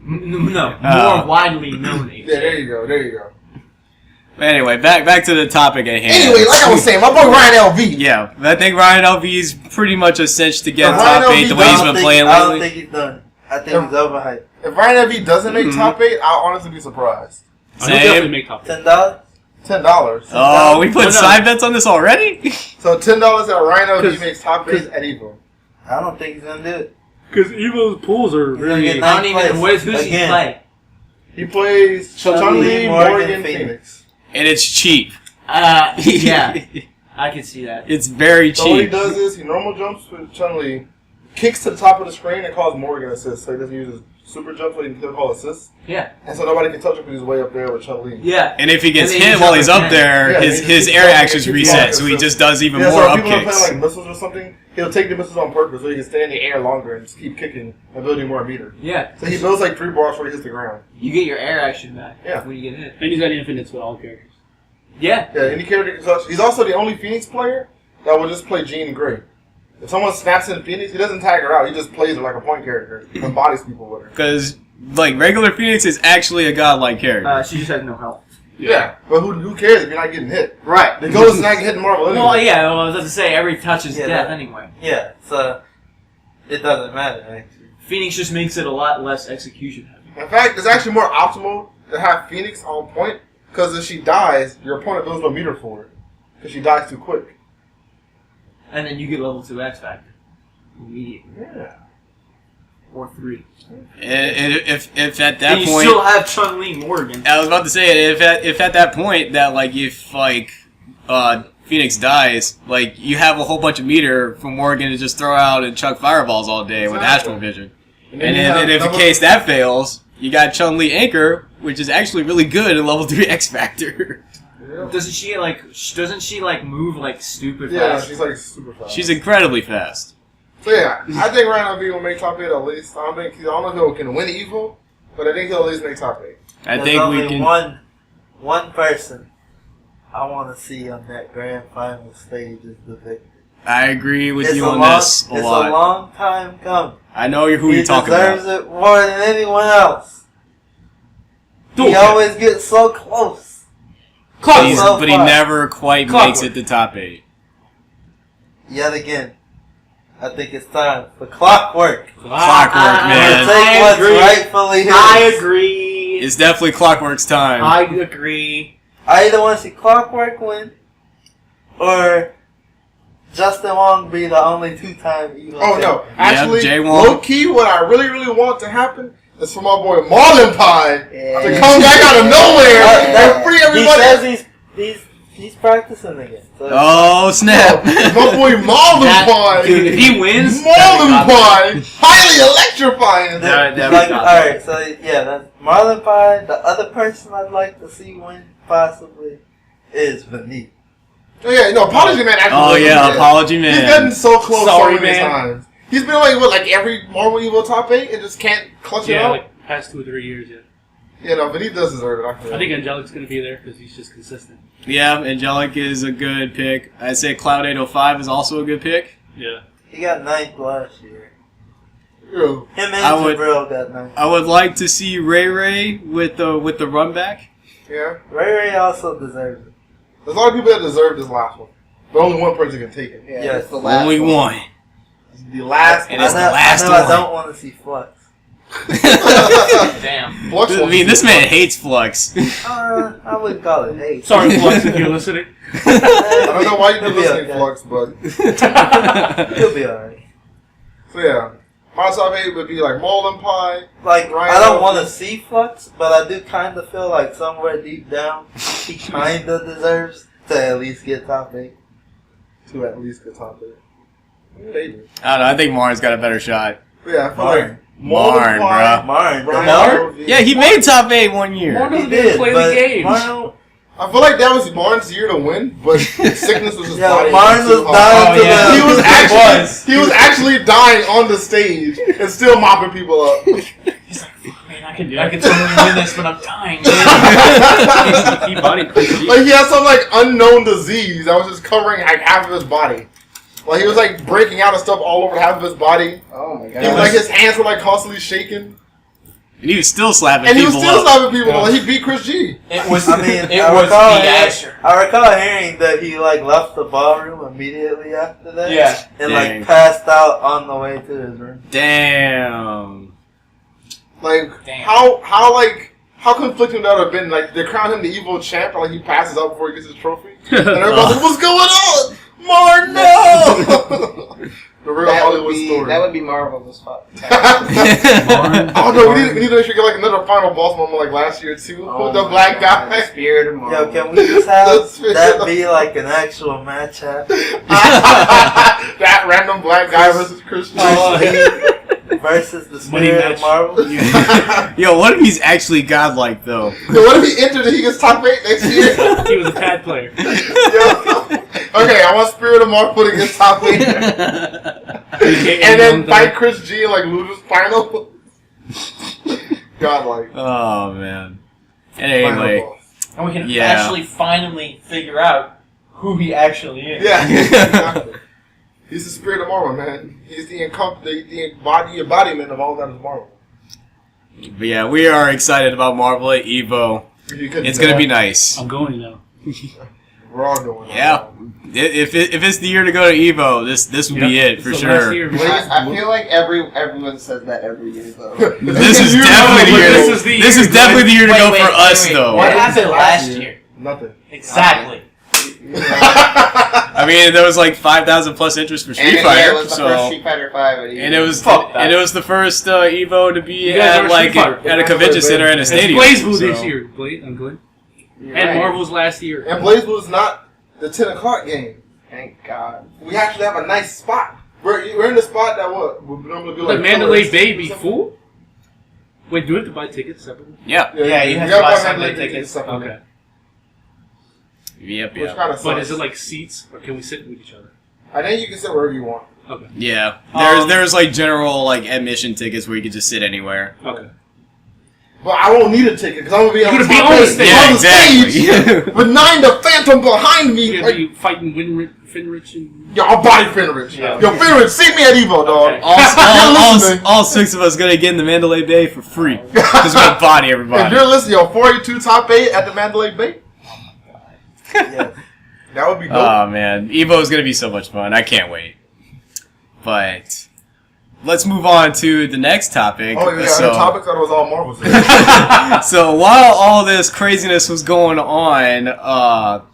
[SPEAKER 4] No, more widely known AJ.
[SPEAKER 5] Yeah, there you go.
[SPEAKER 1] Anyway, back to the topic at hand.
[SPEAKER 5] Anyway, like I was saying, my boy Ryan LV.
[SPEAKER 1] Yeah, I think Ryan LV is pretty much a cinch to get
[SPEAKER 5] But
[SPEAKER 1] top
[SPEAKER 5] Ryan
[SPEAKER 1] 8 the
[SPEAKER 5] LV
[SPEAKER 1] way he's
[SPEAKER 2] I don't
[SPEAKER 1] been playing
[SPEAKER 2] I don't
[SPEAKER 1] lately.
[SPEAKER 2] think he's done. I think he's overhyped.
[SPEAKER 5] If Ryan LV doesn't make top 8, I'll honestly be surprised.
[SPEAKER 6] He'll definitely make top 10.
[SPEAKER 2] $10?
[SPEAKER 5] $10.
[SPEAKER 1] Oh, we put
[SPEAKER 6] No.
[SPEAKER 1] side bets on this already?
[SPEAKER 5] So $10 that Ryan LV
[SPEAKER 6] 'Cause-
[SPEAKER 5] makes top 8 at Evo.
[SPEAKER 2] I don't think he's gonna do it.
[SPEAKER 6] Because Evo's pools are
[SPEAKER 2] gonna
[SPEAKER 6] really...
[SPEAKER 2] get
[SPEAKER 4] I don't even.
[SPEAKER 2] Place.
[SPEAKER 4] Who's he
[SPEAKER 2] Again.
[SPEAKER 4] play?
[SPEAKER 5] He plays Chun-Li, Morgan,
[SPEAKER 2] Phoenix.
[SPEAKER 5] Phoenix.
[SPEAKER 1] And it's cheap.
[SPEAKER 4] Yeah, I can see that.
[SPEAKER 1] It's very
[SPEAKER 5] So what he
[SPEAKER 1] cheap.
[SPEAKER 5] does is he normal jumps with Chun-Li, kicks to the top of the screen and calls Morgan assist. So he doesn't use his super jump, so he can still call assists.
[SPEAKER 4] Yeah,
[SPEAKER 5] And so nobody can touch him because he's way up there with Chun-Li.
[SPEAKER 4] yeah.
[SPEAKER 1] And if he gets
[SPEAKER 4] And then
[SPEAKER 1] hit
[SPEAKER 4] he
[SPEAKER 1] while he's
[SPEAKER 4] jumps
[SPEAKER 1] up
[SPEAKER 4] again.
[SPEAKER 1] there,
[SPEAKER 5] Yeah,
[SPEAKER 1] his
[SPEAKER 5] he keeps
[SPEAKER 1] air
[SPEAKER 5] jumping,
[SPEAKER 1] actions
[SPEAKER 5] he keeps
[SPEAKER 1] reset,
[SPEAKER 5] jumping,
[SPEAKER 1] so he
[SPEAKER 5] so-
[SPEAKER 1] just does even
[SPEAKER 5] Yeah,
[SPEAKER 1] more
[SPEAKER 5] so
[SPEAKER 1] up
[SPEAKER 5] if people are
[SPEAKER 1] kicks.
[SPEAKER 5] playing like missiles or something, he'll take the missiles on purpose so he can stay in the air longer and just keep kicking and building more meter.
[SPEAKER 4] Yeah,
[SPEAKER 5] So he builds like 3 bars before he hits the ground.
[SPEAKER 4] you get your air action back
[SPEAKER 5] Yeah.
[SPEAKER 4] when you get hit.
[SPEAKER 6] And he's got infinites with all characters.
[SPEAKER 4] Yeah,
[SPEAKER 5] Yeah, any character can touch. He's also the only Phoenix player that will just play Jean Grey. If someone snaps in Phoenix, he doesn't tag her out. He just plays her like a point character and bodies people with her.
[SPEAKER 1] Because, like, regular Phoenix is actually a godlike character.
[SPEAKER 4] she just has no health.
[SPEAKER 5] Yeah, but who cares if you're not getting hit?
[SPEAKER 4] Right.
[SPEAKER 5] The goal is not hitting Marvel anyway.
[SPEAKER 4] Well, yeah. Well, I was about to say every touch is
[SPEAKER 2] Yeah,
[SPEAKER 4] death
[SPEAKER 2] that-
[SPEAKER 4] anyway.
[SPEAKER 2] Yeah, so it doesn't matter, actually.
[SPEAKER 4] Phoenix just makes it a lot less execution heavy.
[SPEAKER 5] In fact, it's actually more optimal to have Phoenix on point because if she dies, your opponent builds no meter for it. because she dies too quick.
[SPEAKER 4] And then you get level 2 X Factor immediately.
[SPEAKER 5] Yeah.
[SPEAKER 6] Or 3.
[SPEAKER 1] And if at that
[SPEAKER 4] And you
[SPEAKER 1] point,
[SPEAKER 4] still have Chun-Li Morgan.
[SPEAKER 1] I was about to say if at that point that like if like Phoenix dies, like you have a whole bunch of meter for Morgan to just throw out and chuck fireballs all day with Astral Vision.
[SPEAKER 5] And
[SPEAKER 1] And
[SPEAKER 5] then you have
[SPEAKER 1] if in
[SPEAKER 5] double-
[SPEAKER 1] case that fails, you got Chun-Li Anchor, which is actually really good in level 3 X Factor.
[SPEAKER 5] Yeah.
[SPEAKER 4] Doesn't she move like stupid
[SPEAKER 5] Yeah,
[SPEAKER 4] fast?
[SPEAKER 5] she's like super fast.
[SPEAKER 1] She's incredibly fast.
[SPEAKER 5] So yeah, I think Rhino V will make top 8 at least. I don't know if he can win Evo, but I think he'll at least make top 8.
[SPEAKER 1] I
[SPEAKER 2] There's
[SPEAKER 1] think
[SPEAKER 2] only
[SPEAKER 1] we can.
[SPEAKER 2] one person I want to see on that grand final stage is the victor.
[SPEAKER 1] I agree with
[SPEAKER 2] It's
[SPEAKER 1] you
[SPEAKER 2] a
[SPEAKER 1] on
[SPEAKER 2] long,
[SPEAKER 1] this a
[SPEAKER 2] it's
[SPEAKER 1] lot.
[SPEAKER 2] a long time coming.
[SPEAKER 1] I know who
[SPEAKER 2] He
[SPEAKER 1] you're talking
[SPEAKER 2] deserves
[SPEAKER 1] about.
[SPEAKER 2] it more than anyone else. He
[SPEAKER 6] Okay.
[SPEAKER 2] always gets so close.
[SPEAKER 1] But, he's-
[SPEAKER 2] so
[SPEAKER 1] but he
[SPEAKER 2] far.
[SPEAKER 1] never quite makes it to top 8.
[SPEAKER 2] Yet again, I think it's time for Clockwork.
[SPEAKER 1] Clockwork,
[SPEAKER 2] To
[SPEAKER 1] man.
[SPEAKER 2] take what's
[SPEAKER 4] agree.
[SPEAKER 2] rightfully his.
[SPEAKER 4] I agree.
[SPEAKER 1] It's definitely Clockwork's time.
[SPEAKER 4] I agree.
[SPEAKER 2] I either want to see Clockwork win, or Justin Wong be the only two-time Evo.
[SPEAKER 5] Oh no,
[SPEAKER 1] Yep,
[SPEAKER 5] actually,
[SPEAKER 1] Jay Wong.
[SPEAKER 5] low key, what I really want to happen is for my boy Marlon Pie to
[SPEAKER 3] Yeah.
[SPEAKER 5] come back out of nowhere and free
[SPEAKER 2] He
[SPEAKER 5] everybody.
[SPEAKER 2] says he's practicing again. So
[SPEAKER 1] Oh snap!
[SPEAKER 5] My boy Marlon Pie,
[SPEAKER 4] Dude, if he wins,
[SPEAKER 5] Marlon Pie, highly electrifying.
[SPEAKER 2] like, alright, so yeah, that's Marlon Pie. The other person I'd like to see win, possibly, is Vanille.
[SPEAKER 5] Oh yeah, no, Apology Man actually.
[SPEAKER 1] Oh
[SPEAKER 5] really
[SPEAKER 1] yeah,
[SPEAKER 5] good.
[SPEAKER 1] Apology
[SPEAKER 5] He's
[SPEAKER 1] Man.
[SPEAKER 5] gotten so close
[SPEAKER 4] Sorry,
[SPEAKER 5] so many
[SPEAKER 4] man.
[SPEAKER 5] times. He's been like every Marvel Evo top 8 and just can't clutch it
[SPEAKER 6] Yeah,
[SPEAKER 5] out.
[SPEAKER 6] like past 2 or 3 years, yeah.
[SPEAKER 5] Yeah, no, but he does deserve it. I feel.
[SPEAKER 6] I think Angelic's going to be there because he's just consistent.
[SPEAKER 1] Yeah, Angelic is a good pick. I'd say Cloud 805 is also a good pick.
[SPEAKER 6] Yeah.
[SPEAKER 2] He got 9th last year.
[SPEAKER 5] Yeah.
[SPEAKER 2] Him and
[SPEAKER 1] I would-
[SPEAKER 2] Jabril got 9th.
[SPEAKER 1] I would like to see Ray Ray with the run back.
[SPEAKER 5] Yeah.
[SPEAKER 2] Ray Ray also deserves it.
[SPEAKER 5] There's a lot of people that deserve this last one, but only one person can take it.
[SPEAKER 3] Yeah,
[SPEAKER 2] Yes.
[SPEAKER 3] it's the last
[SPEAKER 1] Only one.
[SPEAKER 5] It's the last.
[SPEAKER 1] And it's
[SPEAKER 2] I
[SPEAKER 1] the
[SPEAKER 2] know,
[SPEAKER 1] last
[SPEAKER 2] I know I
[SPEAKER 1] one.
[SPEAKER 2] don't want to see Flux.
[SPEAKER 4] Damn.
[SPEAKER 5] Flux
[SPEAKER 1] I
[SPEAKER 5] wants
[SPEAKER 1] mean,
[SPEAKER 5] to
[SPEAKER 1] this
[SPEAKER 5] see
[SPEAKER 1] man
[SPEAKER 5] Flux.
[SPEAKER 1] hates Flux.
[SPEAKER 2] I wouldn't call it hate.
[SPEAKER 6] Sorry, Flux, if you're listening.
[SPEAKER 5] I don't know why you
[SPEAKER 2] He'll
[SPEAKER 5] do
[SPEAKER 2] be
[SPEAKER 5] listening,
[SPEAKER 2] okay.
[SPEAKER 5] Flux, but
[SPEAKER 2] He'll be alright.
[SPEAKER 5] so yeah, my top 8 would be like Marlon Pie.
[SPEAKER 2] Like,
[SPEAKER 5] Ryan
[SPEAKER 2] I don't
[SPEAKER 5] Elfman.
[SPEAKER 2] want to see Flux, but I do kind of feel like somewhere deep down, he kind of deserves to at least get top 8.
[SPEAKER 5] To at least get top 8. Maybe.
[SPEAKER 1] I don't know. I think Marn's got a better shot.
[SPEAKER 5] But yeah, I feel
[SPEAKER 2] Marn.
[SPEAKER 5] like Marlon Pie.
[SPEAKER 1] bruh.
[SPEAKER 2] Marn.
[SPEAKER 5] Ryan
[SPEAKER 2] Marn?
[SPEAKER 5] Elfman.
[SPEAKER 1] Yeah, he made top 8 one year.
[SPEAKER 6] Marn
[SPEAKER 2] He
[SPEAKER 6] doesn't even
[SPEAKER 2] did,
[SPEAKER 6] play
[SPEAKER 2] but
[SPEAKER 6] the game.
[SPEAKER 2] Marn,
[SPEAKER 5] I feel like that was Marn's year to win, but sickness was his
[SPEAKER 2] yeah,
[SPEAKER 5] body.
[SPEAKER 2] Marn was down to
[SPEAKER 4] yeah.
[SPEAKER 2] the...
[SPEAKER 5] He was actually dying on the stage and still mopping people up.
[SPEAKER 4] He's like, man, I can totally win this, but I'm dying.
[SPEAKER 6] He body pretty
[SPEAKER 5] Like he had some like unknown disease that was just covering like half of his body. Like he was like breaking out of stuff all over half of his body.
[SPEAKER 3] Oh my
[SPEAKER 5] He
[SPEAKER 3] god.
[SPEAKER 5] was, like his hands were like constantly shaking,
[SPEAKER 1] And he was still slapping
[SPEAKER 5] and he was
[SPEAKER 1] people
[SPEAKER 5] still
[SPEAKER 1] up.
[SPEAKER 5] slapping people. Like he beat Chris G.
[SPEAKER 4] It was.
[SPEAKER 2] I mean,
[SPEAKER 4] it
[SPEAKER 2] I
[SPEAKER 4] was
[SPEAKER 2] recall
[SPEAKER 4] the
[SPEAKER 2] hearing-
[SPEAKER 4] Asher.
[SPEAKER 2] I recall hearing that he like left the ballroom immediately after that.
[SPEAKER 4] Yeah.
[SPEAKER 2] And
[SPEAKER 1] Dang.
[SPEAKER 2] like passed out on the way to his room.
[SPEAKER 1] Damn.
[SPEAKER 5] Like
[SPEAKER 4] Damn.
[SPEAKER 5] how conflicting that would have been. Like they crown him the evil champ, and like he passes out before he gets his trophy, and everybody's like, "What's going on, Marn? No!" The real Hollywood story.
[SPEAKER 3] That would be Marvel's spot.
[SPEAKER 5] Oh no, we need to make sure we get like another final boss moment like last year too with the black
[SPEAKER 3] The
[SPEAKER 5] guy.
[SPEAKER 3] spirit of Marvel.
[SPEAKER 2] Yo, can we just have
[SPEAKER 5] That's fair.
[SPEAKER 2] that be like an actual matchup?
[SPEAKER 5] That random black guy versus Chris G.
[SPEAKER 2] Versus the
[SPEAKER 6] Money
[SPEAKER 2] spirit
[SPEAKER 6] match.
[SPEAKER 2] of Marvel?
[SPEAKER 1] Yo, what if he's actually godlike though?
[SPEAKER 5] Yo, what if he entered and he gets top 8 next year?
[SPEAKER 6] He was a pad player.
[SPEAKER 5] Yo. Okay, I want Spirit of Marvel to get top 8. And then fight Chris G and like lose his final. Godlike.
[SPEAKER 1] Oh man. And
[SPEAKER 5] Final
[SPEAKER 1] anyway,
[SPEAKER 5] boss.
[SPEAKER 4] And we can
[SPEAKER 1] Yeah.
[SPEAKER 4] actually finally figure out who he actually is.
[SPEAKER 5] Yeah, exactly. He's the Spirit of Marvel, man. He's the embodiment of all that is Marvel.
[SPEAKER 1] but yeah, we are excited about Marvel at Evo.
[SPEAKER 5] You couldn't
[SPEAKER 1] It's
[SPEAKER 5] tell.
[SPEAKER 1] gonna be nice.
[SPEAKER 6] I'm going now.
[SPEAKER 5] We're all going.
[SPEAKER 1] Yeah. If it's the year to go to Evo, this will be
[SPEAKER 6] Yep.
[SPEAKER 1] it for
[SPEAKER 6] It's the last
[SPEAKER 1] sure.
[SPEAKER 6] year.
[SPEAKER 3] I feel like everyone says that every year though.
[SPEAKER 1] This is
[SPEAKER 5] You
[SPEAKER 1] definitely
[SPEAKER 5] know,
[SPEAKER 1] the year.
[SPEAKER 6] this is the
[SPEAKER 1] This
[SPEAKER 6] year,
[SPEAKER 1] is definitely the year to
[SPEAKER 4] Wait,
[SPEAKER 1] go
[SPEAKER 4] wait,
[SPEAKER 1] for us,
[SPEAKER 4] wait.
[SPEAKER 1] though.
[SPEAKER 4] What happened last year?
[SPEAKER 5] Nothing.
[SPEAKER 4] Exactly.
[SPEAKER 1] I mean, there was like 5,000 plus interest for Street
[SPEAKER 3] And
[SPEAKER 1] Fighter.
[SPEAKER 3] yeah, it was the
[SPEAKER 1] so,
[SPEAKER 3] first Street Fighter 5.
[SPEAKER 1] and it was
[SPEAKER 4] Fuck that.
[SPEAKER 1] and it was the first Evo to be
[SPEAKER 6] You guys
[SPEAKER 1] at
[SPEAKER 6] are
[SPEAKER 1] like
[SPEAKER 6] Street Fighter.
[SPEAKER 1] at a convention center in a
[SPEAKER 6] It's
[SPEAKER 1] stadium.
[SPEAKER 6] BlazBlue
[SPEAKER 1] so.
[SPEAKER 6] this year. I'm good.
[SPEAKER 3] You're
[SPEAKER 6] And
[SPEAKER 3] right.
[SPEAKER 6] Marvel's last year.
[SPEAKER 5] And BlazBlue is not the 10 o'clock game.
[SPEAKER 3] Thank God.
[SPEAKER 5] We actually have a nice spot. We're in the spot that would normally be
[SPEAKER 6] Like
[SPEAKER 5] like
[SPEAKER 6] Mandalay
[SPEAKER 5] Colors
[SPEAKER 6] Bay
[SPEAKER 5] or
[SPEAKER 6] be
[SPEAKER 5] something.
[SPEAKER 6] full? Wait, do we have to buy tickets separately?
[SPEAKER 1] Yeah.
[SPEAKER 4] Yeah, you have
[SPEAKER 5] we
[SPEAKER 4] to
[SPEAKER 5] gotta
[SPEAKER 4] buy
[SPEAKER 5] buy
[SPEAKER 4] Sunday
[SPEAKER 5] Mandalay
[SPEAKER 4] tickets.
[SPEAKER 5] separately.
[SPEAKER 6] Okay.
[SPEAKER 1] Yep.
[SPEAKER 5] Which
[SPEAKER 1] Yep.
[SPEAKER 5] kind of sucks.
[SPEAKER 6] But is it like seats, or can we sit with each other?
[SPEAKER 5] I think you can sit wherever you want.
[SPEAKER 6] Okay.
[SPEAKER 1] Yeah.
[SPEAKER 4] Um,
[SPEAKER 1] There's like general like admission tickets where you can just sit anywhere.
[SPEAKER 6] Okay.
[SPEAKER 5] But I won't need a ticket because I'm gonna be on
[SPEAKER 6] You're
[SPEAKER 5] the
[SPEAKER 6] gonna be
[SPEAKER 5] top
[SPEAKER 6] on the
[SPEAKER 5] stage.
[SPEAKER 6] stage.
[SPEAKER 1] Yeah,
[SPEAKER 5] On the
[SPEAKER 1] exactly.
[SPEAKER 5] stage with 9 the Phantom behind me.
[SPEAKER 6] You're
[SPEAKER 5] Like,
[SPEAKER 6] gonna be fighting Finrich and...
[SPEAKER 5] yo, I'll body Finrich.
[SPEAKER 4] Yeah.
[SPEAKER 5] Yo, Finrich, see me at Evo, dog.
[SPEAKER 4] Okay.
[SPEAKER 1] All 6 of us gonna get in the Mandalay Bay for free because we're gonna body
[SPEAKER 5] If
[SPEAKER 1] everybody.
[SPEAKER 5] you're listening, yo, 42 top 8 at the Mandalay Bay.
[SPEAKER 2] Yes.
[SPEAKER 5] That would be dope.
[SPEAKER 1] Oh man, Evo is gonna be so much fun. I can't wait. But let's move on to the next topic.
[SPEAKER 5] Oh, we got other topics? I thought it was all Marvel stuff.
[SPEAKER 1] So while all this craziness was going on,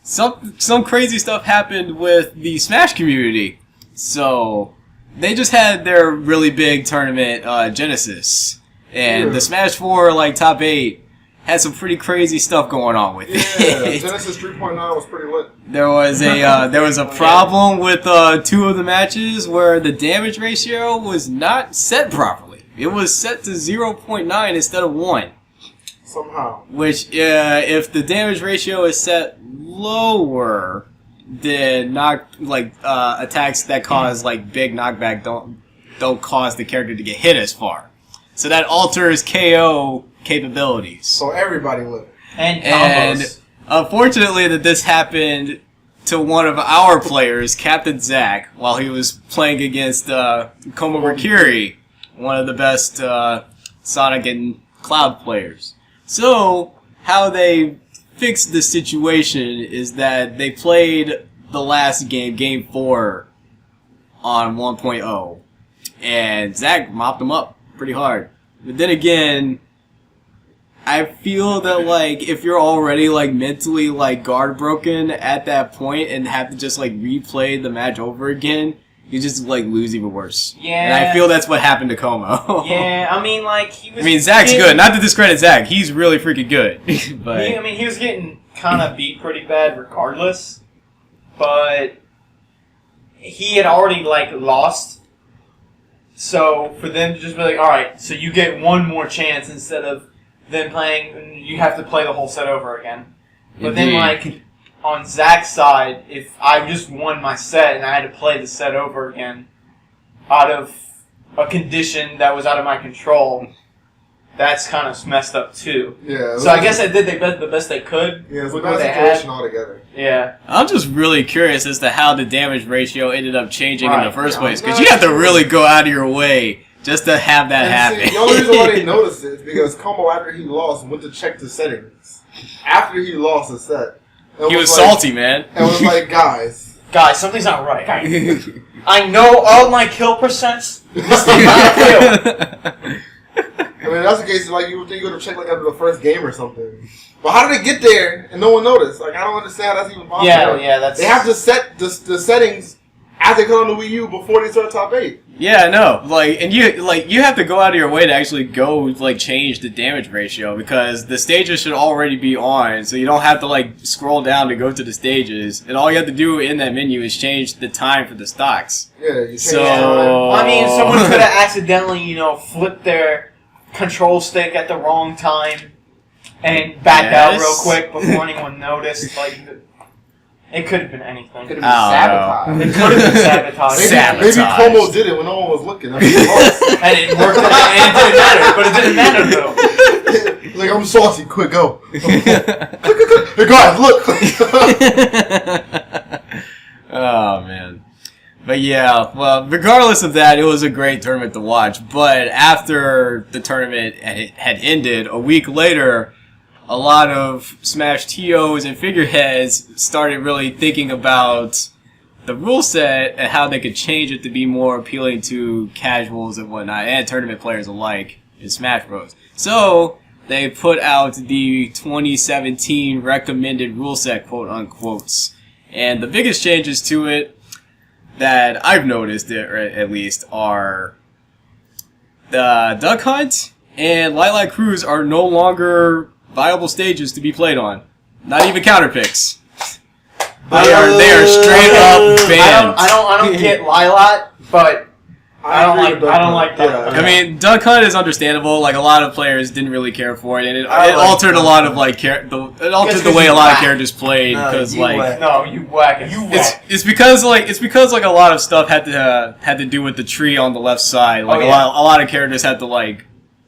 [SPEAKER 1] some crazy stuff happened with the Smash community. So they just had their really big tournament, Genesis, and the Smash 4 like top 8 had some pretty crazy stuff going on with
[SPEAKER 5] Yeah,
[SPEAKER 1] it.
[SPEAKER 5] Genesis 3.9 was pretty lit.
[SPEAKER 1] There was a problem with 2 of the matches where the damage ratio was not set properly. It was set to 0.9 instead of 1.
[SPEAKER 5] Somehow.
[SPEAKER 1] Which, if the damage ratio is set lower, then attacks that cause like big knockback don't cause the character to get hit as far. So that alters KO capabilities.
[SPEAKER 5] So everybody lit.
[SPEAKER 4] And
[SPEAKER 1] And
[SPEAKER 4] combos.
[SPEAKER 1] unfortunately, that this happened to one of our players, Captain Zach, while he was playing against Koma Mercury, one of the best Sonic and Cloud players. So, how they fixed the situation is that they played the last game, Game 4, on 1.0, and Zach mopped him up pretty hard. But then again, I feel that, like, if you're already, like, mentally, like, guard broken at that point and have to just, like, replay the match over again, you just, like, lose even worse.
[SPEAKER 4] Yeah.
[SPEAKER 1] And I feel that's what happened to Como.
[SPEAKER 4] Yeah, I mean, like, he was...
[SPEAKER 1] I mean, Zach's
[SPEAKER 4] getting-
[SPEAKER 1] good. Not to discredit Zach. He's really freaking good. But
[SPEAKER 4] he was getting kind of beat pretty bad regardless. But he had already, like, lost. So, for them to just be like, alright, so you get one more chance instead of them playing, you have to play the whole set over again. But then,
[SPEAKER 1] Indeed.
[SPEAKER 4] like, on Zach's side, if I just won my set and I had to play the set over again out of a condition that was out of my control, that's kind of messed up too.
[SPEAKER 5] Yeah.
[SPEAKER 4] So I guess they did the best they could
[SPEAKER 5] Yeah, it's a
[SPEAKER 4] with
[SPEAKER 5] bad
[SPEAKER 4] what they
[SPEAKER 5] situation
[SPEAKER 4] had.
[SPEAKER 5] altogether.
[SPEAKER 4] Yeah.
[SPEAKER 1] I'm just really curious as to how the damage ratio ended up changing in
[SPEAKER 4] Right.
[SPEAKER 1] the first
[SPEAKER 5] Yeah,
[SPEAKER 1] place.
[SPEAKER 5] I'm
[SPEAKER 1] Because
[SPEAKER 5] not
[SPEAKER 1] you have to
[SPEAKER 5] sure.
[SPEAKER 1] really go out of your way just to have that
[SPEAKER 5] And
[SPEAKER 1] happen.
[SPEAKER 5] see, the only reason why they noticed it is because Como, after he lost, went to check the settings. After he lost the set. And
[SPEAKER 1] He was
[SPEAKER 5] like-
[SPEAKER 1] salty, man.
[SPEAKER 5] And was like, guys.
[SPEAKER 4] Guys, something's not right. I know all my kill percents. This did not kill.
[SPEAKER 5] I mean, that's the case. Like, you would think you would have checked like after the first game or something. But how did it get there and no one noticed? Like, I don't understand how that's even possible.
[SPEAKER 4] Yeah, that's...
[SPEAKER 5] They have to set the settings as they come on the Wii U before they start top 8.
[SPEAKER 1] Yeah, I know. Like, and you have to go out of your way to actually go like change the damage ratio because the stages should already be on, so you don't have to like scroll down to go to the stages. And all you have to do in that menu is change the time for the stocks.
[SPEAKER 5] Yeah, you change
[SPEAKER 1] So
[SPEAKER 5] the time.
[SPEAKER 4] I mean, someone could have accidentally, flipped their control stick at the wrong time and backed out
[SPEAKER 1] Yes.
[SPEAKER 4] real quick before anyone noticed. Like, it could have been anything.
[SPEAKER 3] Could
[SPEAKER 4] It
[SPEAKER 3] have
[SPEAKER 1] I
[SPEAKER 3] been
[SPEAKER 1] don't
[SPEAKER 3] sabotage.
[SPEAKER 4] could have been sabotage.
[SPEAKER 5] Maybe
[SPEAKER 1] Sabotage.
[SPEAKER 5] Como did it when no one was looking. That's what it was.
[SPEAKER 4] And it worked, and it didn't matter. But it didn't matter, though.
[SPEAKER 5] Like, I'm salty. Quick, go. Hey, guys, look.
[SPEAKER 1] Oh man. But yeah, well, regardless of that, it was a great tournament to watch. But after the tournament had ended, a week later, a lot of Smash TOs and figureheads started really thinking about the rule set and how they could change it to be more appealing to casuals and whatnot, and tournament players alike in Smash Bros. So, they put out the 2017 recommended ruleset, quote unquote. And the biggest changes to it that I've noticed, at least, are the Duck Hunt and Lilac Cruise are no longer viable stages to be played on. Not even counterpicks. They are straight up banned.
[SPEAKER 4] I don't get Lilac, but I don't like Duck Hunt.
[SPEAKER 1] I mean, Duck Hunt is understandable. Like, a lot of players didn't really care for it, and it altered a lot of like it altered the way a lot of characters played because
[SPEAKER 4] you whack it.
[SPEAKER 1] It's because a lot of stuff had to do with the tree on the left side. Like a lot of characters had to like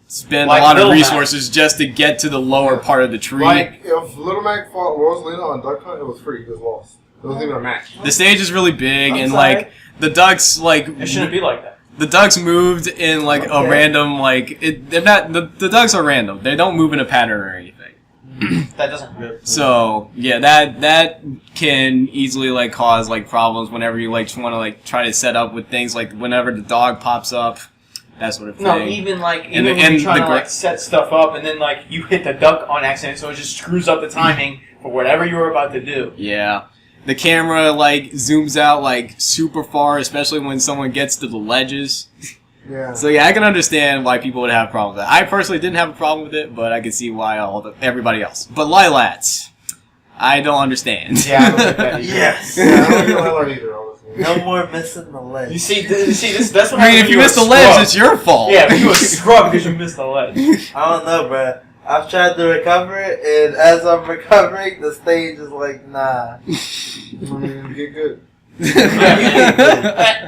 [SPEAKER 1] spend a lot of resources just to get to the lower part of the tree.
[SPEAKER 5] Like, if Little Mac fought Rosalina on Duck Hunt, it was free. It was lost. It wasn't even a match.
[SPEAKER 1] The stage is really big, and like the ducks like
[SPEAKER 4] it shouldn't be like that.
[SPEAKER 1] The ducks moved in like a random like they're not the ducks are random. They don't move in a pattern or anything.
[SPEAKER 4] That doesn't good.
[SPEAKER 1] So yeah, that can easily like cause like problems whenever you like want to like try to set up with things like whenever the dog pops up, that sort of thing.
[SPEAKER 4] No, even when you're trying to like set stuff up and then like you hit the duck on accident, so it just screws up the timing for whatever you were about to do.
[SPEAKER 1] Yeah. The camera, like, zooms out, like, super far, especially when someone gets to the ledges.
[SPEAKER 5] Yeah.
[SPEAKER 1] So, yeah, I can understand why people would have a problem with that. I personally didn't have a problem with it, but I can see why everybody else. But Lilats, I don't understand.
[SPEAKER 4] Yeah, I don't get that either.
[SPEAKER 2] Yes.
[SPEAKER 5] Yeah, I don't get Lilac either, honestly.
[SPEAKER 2] No more missing the ledge.
[SPEAKER 4] You see, that's what
[SPEAKER 1] I mean, if you miss the ledge, it's your fault.
[SPEAKER 4] Yeah, but you a scrub because you missed the ledge.
[SPEAKER 2] I don't know, bruh. I've tried to recover it, and as I'm recovering, the stage is like, nah.
[SPEAKER 5] Get good.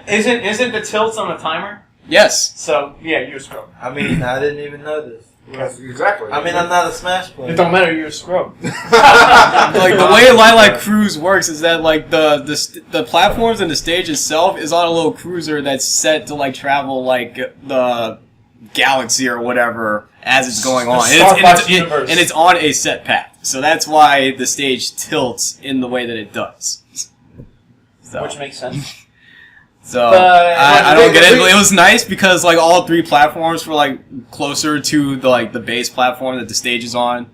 [SPEAKER 4] Isn't the tilts on a timer?
[SPEAKER 1] Yes.
[SPEAKER 4] So, yeah, you're a scrub.
[SPEAKER 2] I mean, I didn't even notice.
[SPEAKER 5] Yes, exactly.
[SPEAKER 2] I mean, I'm not a Smash player.
[SPEAKER 4] It don't matter, you're a scrub.
[SPEAKER 1] Like, the way Lilac Cruise works is that, like, the platforms and the stage itself is on a little cruiser that's set to, like, travel, like, the galaxy or whatever as it's going on. And it's on a set path. So that's why the stage tilts in the way that it does. So.
[SPEAKER 4] Which makes sense.
[SPEAKER 1] So, I don't get it. It was nice because, like, all three platforms were, like, closer to the base platform that the stage is on.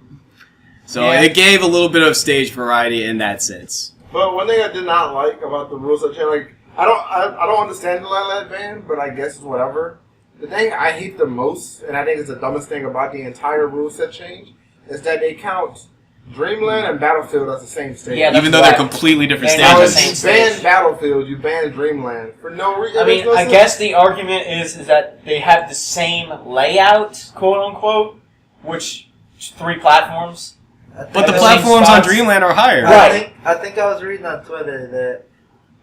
[SPEAKER 1] So it gave a little bit of stage variety in that sense.
[SPEAKER 5] But one thing I did not like about the rules of like, I don't understand the Lilac ban, but I guess it's whatever. The thing I hate the most, and I think it's the dumbest thing about the entire rule set change, is that they count Dreamland and Battlefield as the same stage.
[SPEAKER 4] Yeah,
[SPEAKER 1] even though they're completely different
[SPEAKER 4] They're
[SPEAKER 1] stages.
[SPEAKER 4] not the same
[SPEAKER 5] You ban Battlefield, you ban Dreamland for no reason.
[SPEAKER 4] I mean, I guess the argument is that they have the same layout, quote unquote, which three platforms.
[SPEAKER 1] But the platforms on Dreamland are higher.
[SPEAKER 4] Right.
[SPEAKER 2] I think I was reading on Twitter that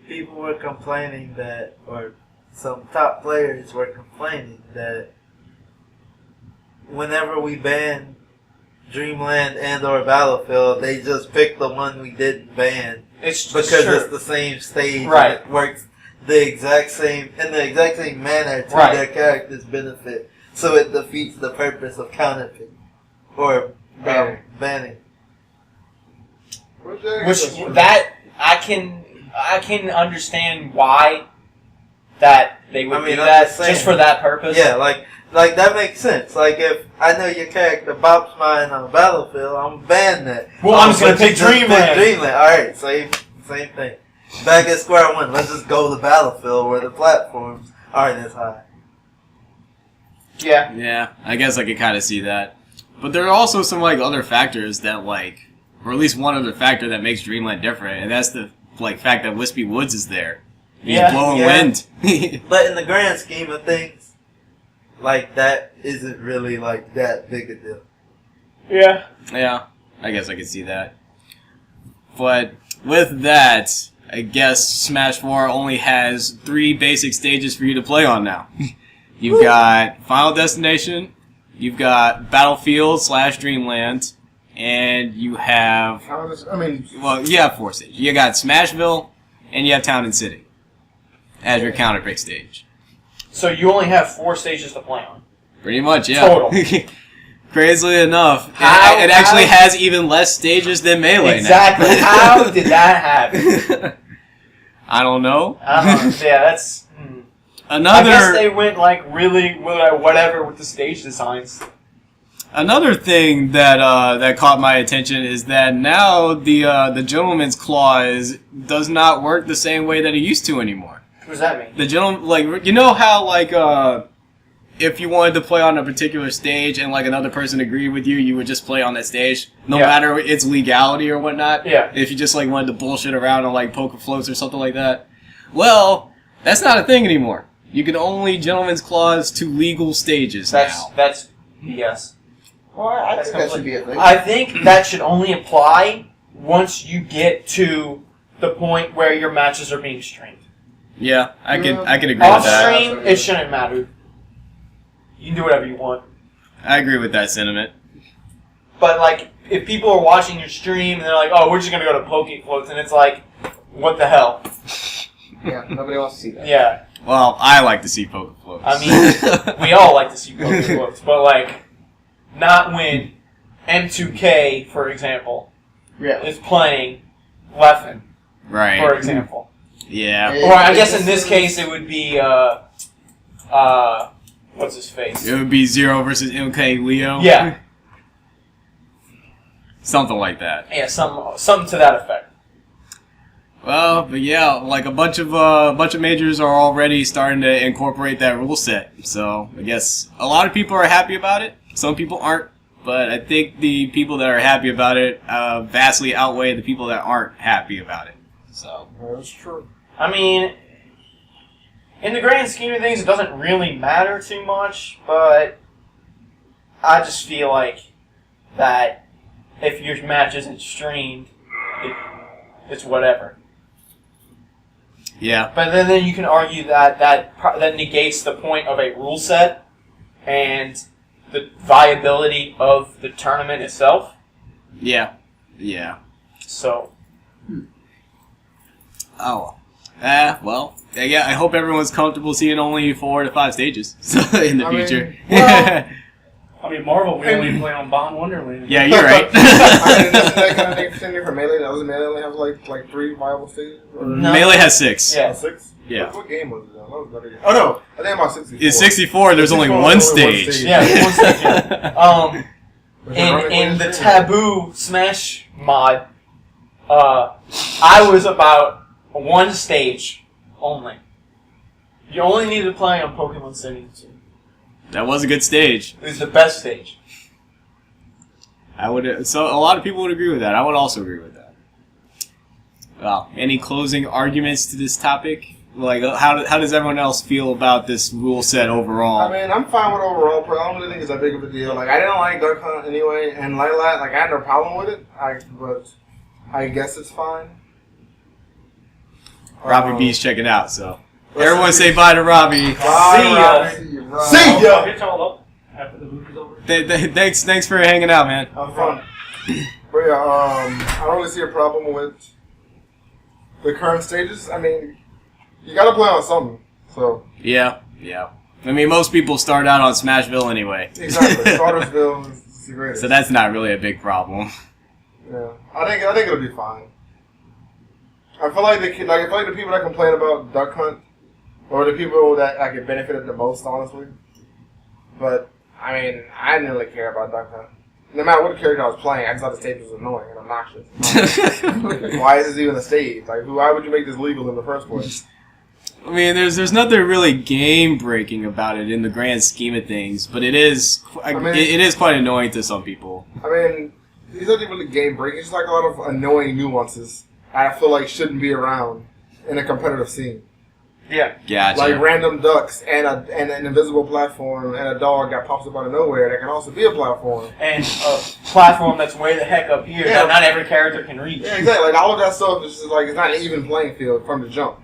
[SPEAKER 2] people were complaining that, or some top players were complaining that whenever we ban Dreamland and or Battlefield, they just pick the one we didn't ban because it's the same stage.
[SPEAKER 4] Right.
[SPEAKER 2] And it works the exact same manner to their character's benefit. So it defeats the purpose of counterpicking or banning.
[SPEAKER 4] Which that I can understand why that they would do that just for that purpose.
[SPEAKER 2] Yeah, like that makes sense. Like if I know your character bops mine on Battlefield, I'm ban that.
[SPEAKER 4] Well, I'm just gonna pick Dreamland.
[SPEAKER 2] Alright, same thing. Back at square one, let's just go to Battlefield where the platforms aren't as high.
[SPEAKER 4] Yeah.
[SPEAKER 1] Yeah, I guess I could kind of see that. But there are also some like other factors that like, or at least one other factor that makes Dreamland different, and that's the fact that Wispy Woods is there. He's blowing wind.
[SPEAKER 2] But in the grand scheme of things, like that isn't really like that big a deal.
[SPEAKER 4] Yeah.
[SPEAKER 1] Yeah, I guess I could see that. But with that, I guess Smash 4 only has 3 basic stages for you to play on now. You've got Final Destination, you've got Battlefield / Dreamland, and you have... Well, you have 4 stages. You got Smashville, and you have Town and City as your counterpick stage.
[SPEAKER 4] So you only have 4 stages to play on.
[SPEAKER 1] Pretty much, yeah.
[SPEAKER 4] Total.
[SPEAKER 1] Crazily enough, it actually has even less stages than Melee
[SPEAKER 4] exactly.
[SPEAKER 1] now.
[SPEAKER 4] How did that happen?
[SPEAKER 1] I don't know.
[SPEAKER 4] Yeah, that's...
[SPEAKER 1] Another...
[SPEAKER 4] I guess they went like really whatever with the stage designs.
[SPEAKER 1] Another thing that that caught my attention is that now the gentleman's clause does not work the same way that it used to anymore.
[SPEAKER 4] What does that mean?
[SPEAKER 1] The gentleman, like, you know how like if you wanted to play on a particular stage and like another person agreed with you, you would just play on that stage, no matter its legality or whatnot.
[SPEAKER 4] Yeah.
[SPEAKER 1] If you just like wanted to bullshit around on like poker floats or something like that. Well, that's not a thing anymore. You can only gentleman's clause to legal stages now.
[SPEAKER 4] That's BS.
[SPEAKER 3] Well, I think that should be a thing.
[SPEAKER 4] I think that should only apply once you get to the point where your matches are being streamed.
[SPEAKER 1] Yeah, I can agree with
[SPEAKER 4] Off
[SPEAKER 1] that.
[SPEAKER 4] stream, it shouldn't matter. You can do whatever you want.
[SPEAKER 1] I agree with that sentiment.
[SPEAKER 4] But like, if people are watching your stream and they're like, "Oh, we're just gonna go to Poke Floats," and it's like, what the hell?
[SPEAKER 3] Yeah, nobody wants to see that.
[SPEAKER 4] Yeah,
[SPEAKER 1] Well, I like to see poker floats.
[SPEAKER 4] I mean, we all like to see Poke Floats, but like, not when M2K, for example, is playing Leffen,
[SPEAKER 1] right.
[SPEAKER 4] for example.
[SPEAKER 1] Yeah.
[SPEAKER 4] Or I guess in this case it would be what's his face?
[SPEAKER 1] It would be 0 versus MK Leo.
[SPEAKER 4] Yeah.
[SPEAKER 1] Something like that.
[SPEAKER 4] Yeah, something to that effect.
[SPEAKER 1] Well, but yeah, like a bunch of majors are already starting to incorporate that rule set. So I guess a lot of people are happy about it. Some people aren't, but I think the people that are happy about it vastly outweigh the people that aren't happy about it. So
[SPEAKER 5] That's true.
[SPEAKER 4] I mean, in the grand scheme of things, it doesn't really matter too much, but I just feel like that if your match isn't streamed, it's whatever.
[SPEAKER 1] yeah,
[SPEAKER 4] But then you can argue that negates the point of a rule set and the viability of the tournament itself.
[SPEAKER 1] yeah.
[SPEAKER 4] So,
[SPEAKER 1] Oh, well, yeah. I hope everyone's comfortable seeing only 4 to 5 stages in the future.
[SPEAKER 6] I mean, Marvel, we only play on Bond Wonderland.
[SPEAKER 1] Yeah, you're right.
[SPEAKER 5] I mean, isn't that kind of thing extended for Melee? Doesn't Melee only have like 3 viable stages? Or
[SPEAKER 4] No.
[SPEAKER 1] Melee has 6.
[SPEAKER 4] yeah.
[SPEAKER 5] 6?
[SPEAKER 1] Yeah.
[SPEAKER 5] What game was it? That was better. Oh no, I think about 64.
[SPEAKER 1] In 64, there's only
[SPEAKER 5] 64,
[SPEAKER 1] one
[SPEAKER 5] only one
[SPEAKER 1] stage.
[SPEAKER 5] stage.
[SPEAKER 4] Yeah, one second.
[SPEAKER 5] Was it running
[SPEAKER 4] In the
[SPEAKER 5] one stage?
[SPEAKER 4] Taboo Smash mod, I was about 1 stage only. You only need to play on Pokemon City 2.
[SPEAKER 1] That was a good stage.
[SPEAKER 4] It was the best stage.
[SPEAKER 1] So a lot of people would agree with that. I would also agree with that. Well, any closing arguments to this topic? Like, how does everyone else feel about this rule set overall?
[SPEAKER 5] I mean, I'm fine with overall play. I don't really think it's that big of a deal. Like, I didn't like Duck Hunt anyway, and like I had no problem with it. But I guess it's fine.
[SPEAKER 1] Robbie B's checking out, so
[SPEAKER 5] Let's
[SPEAKER 1] everyone
[SPEAKER 5] see.
[SPEAKER 1] say bye to Robbie.
[SPEAKER 5] Bye,
[SPEAKER 4] See ya.
[SPEAKER 5] Robbie. See ya.
[SPEAKER 6] I'll hit y'all up after the movie's over.
[SPEAKER 1] Thanks for hanging out, man.
[SPEAKER 5] Have fun. But yeah, I don't really see a problem with the current stages. I mean, you gotta play on something. So
[SPEAKER 1] Yeah. I mean, most people start out on Smashville anyway.
[SPEAKER 5] exactly, Startersville is the greatest.
[SPEAKER 1] So that's not really a big problem.
[SPEAKER 5] Yeah, I think it'll be fine. I feel like the people that complain about Duck Hunt or the people that I get benefited the most, honestly. But I mean, I didn't really care about Duck Hunt. No matter what character I was playing, I just thought the stage was annoying and obnoxious. Why is this even a stage? Like, why would you make this legal in the first place?
[SPEAKER 1] I mean, there's nothing really game breaking about it in the grand scheme of things, but it is it is quite annoying to some people.
[SPEAKER 5] I mean, it's not even really game breaking. It's just like a lot of annoying nuances I feel like shouldn't be around in a competitive scene.
[SPEAKER 4] Yeah.
[SPEAKER 1] Gotcha.
[SPEAKER 5] Like random ducks and an invisible platform and a dog that pops up out of nowhere that can also be a platform.
[SPEAKER 4] And a platform that's way the heck up here
[SPEAKER 5] Yeah.
[SPEAKER 4] that not every character can reach.
[SPEAKER 5] Yeah, exactly. Like all of that stuff is just like it's not an even playing field from the jump.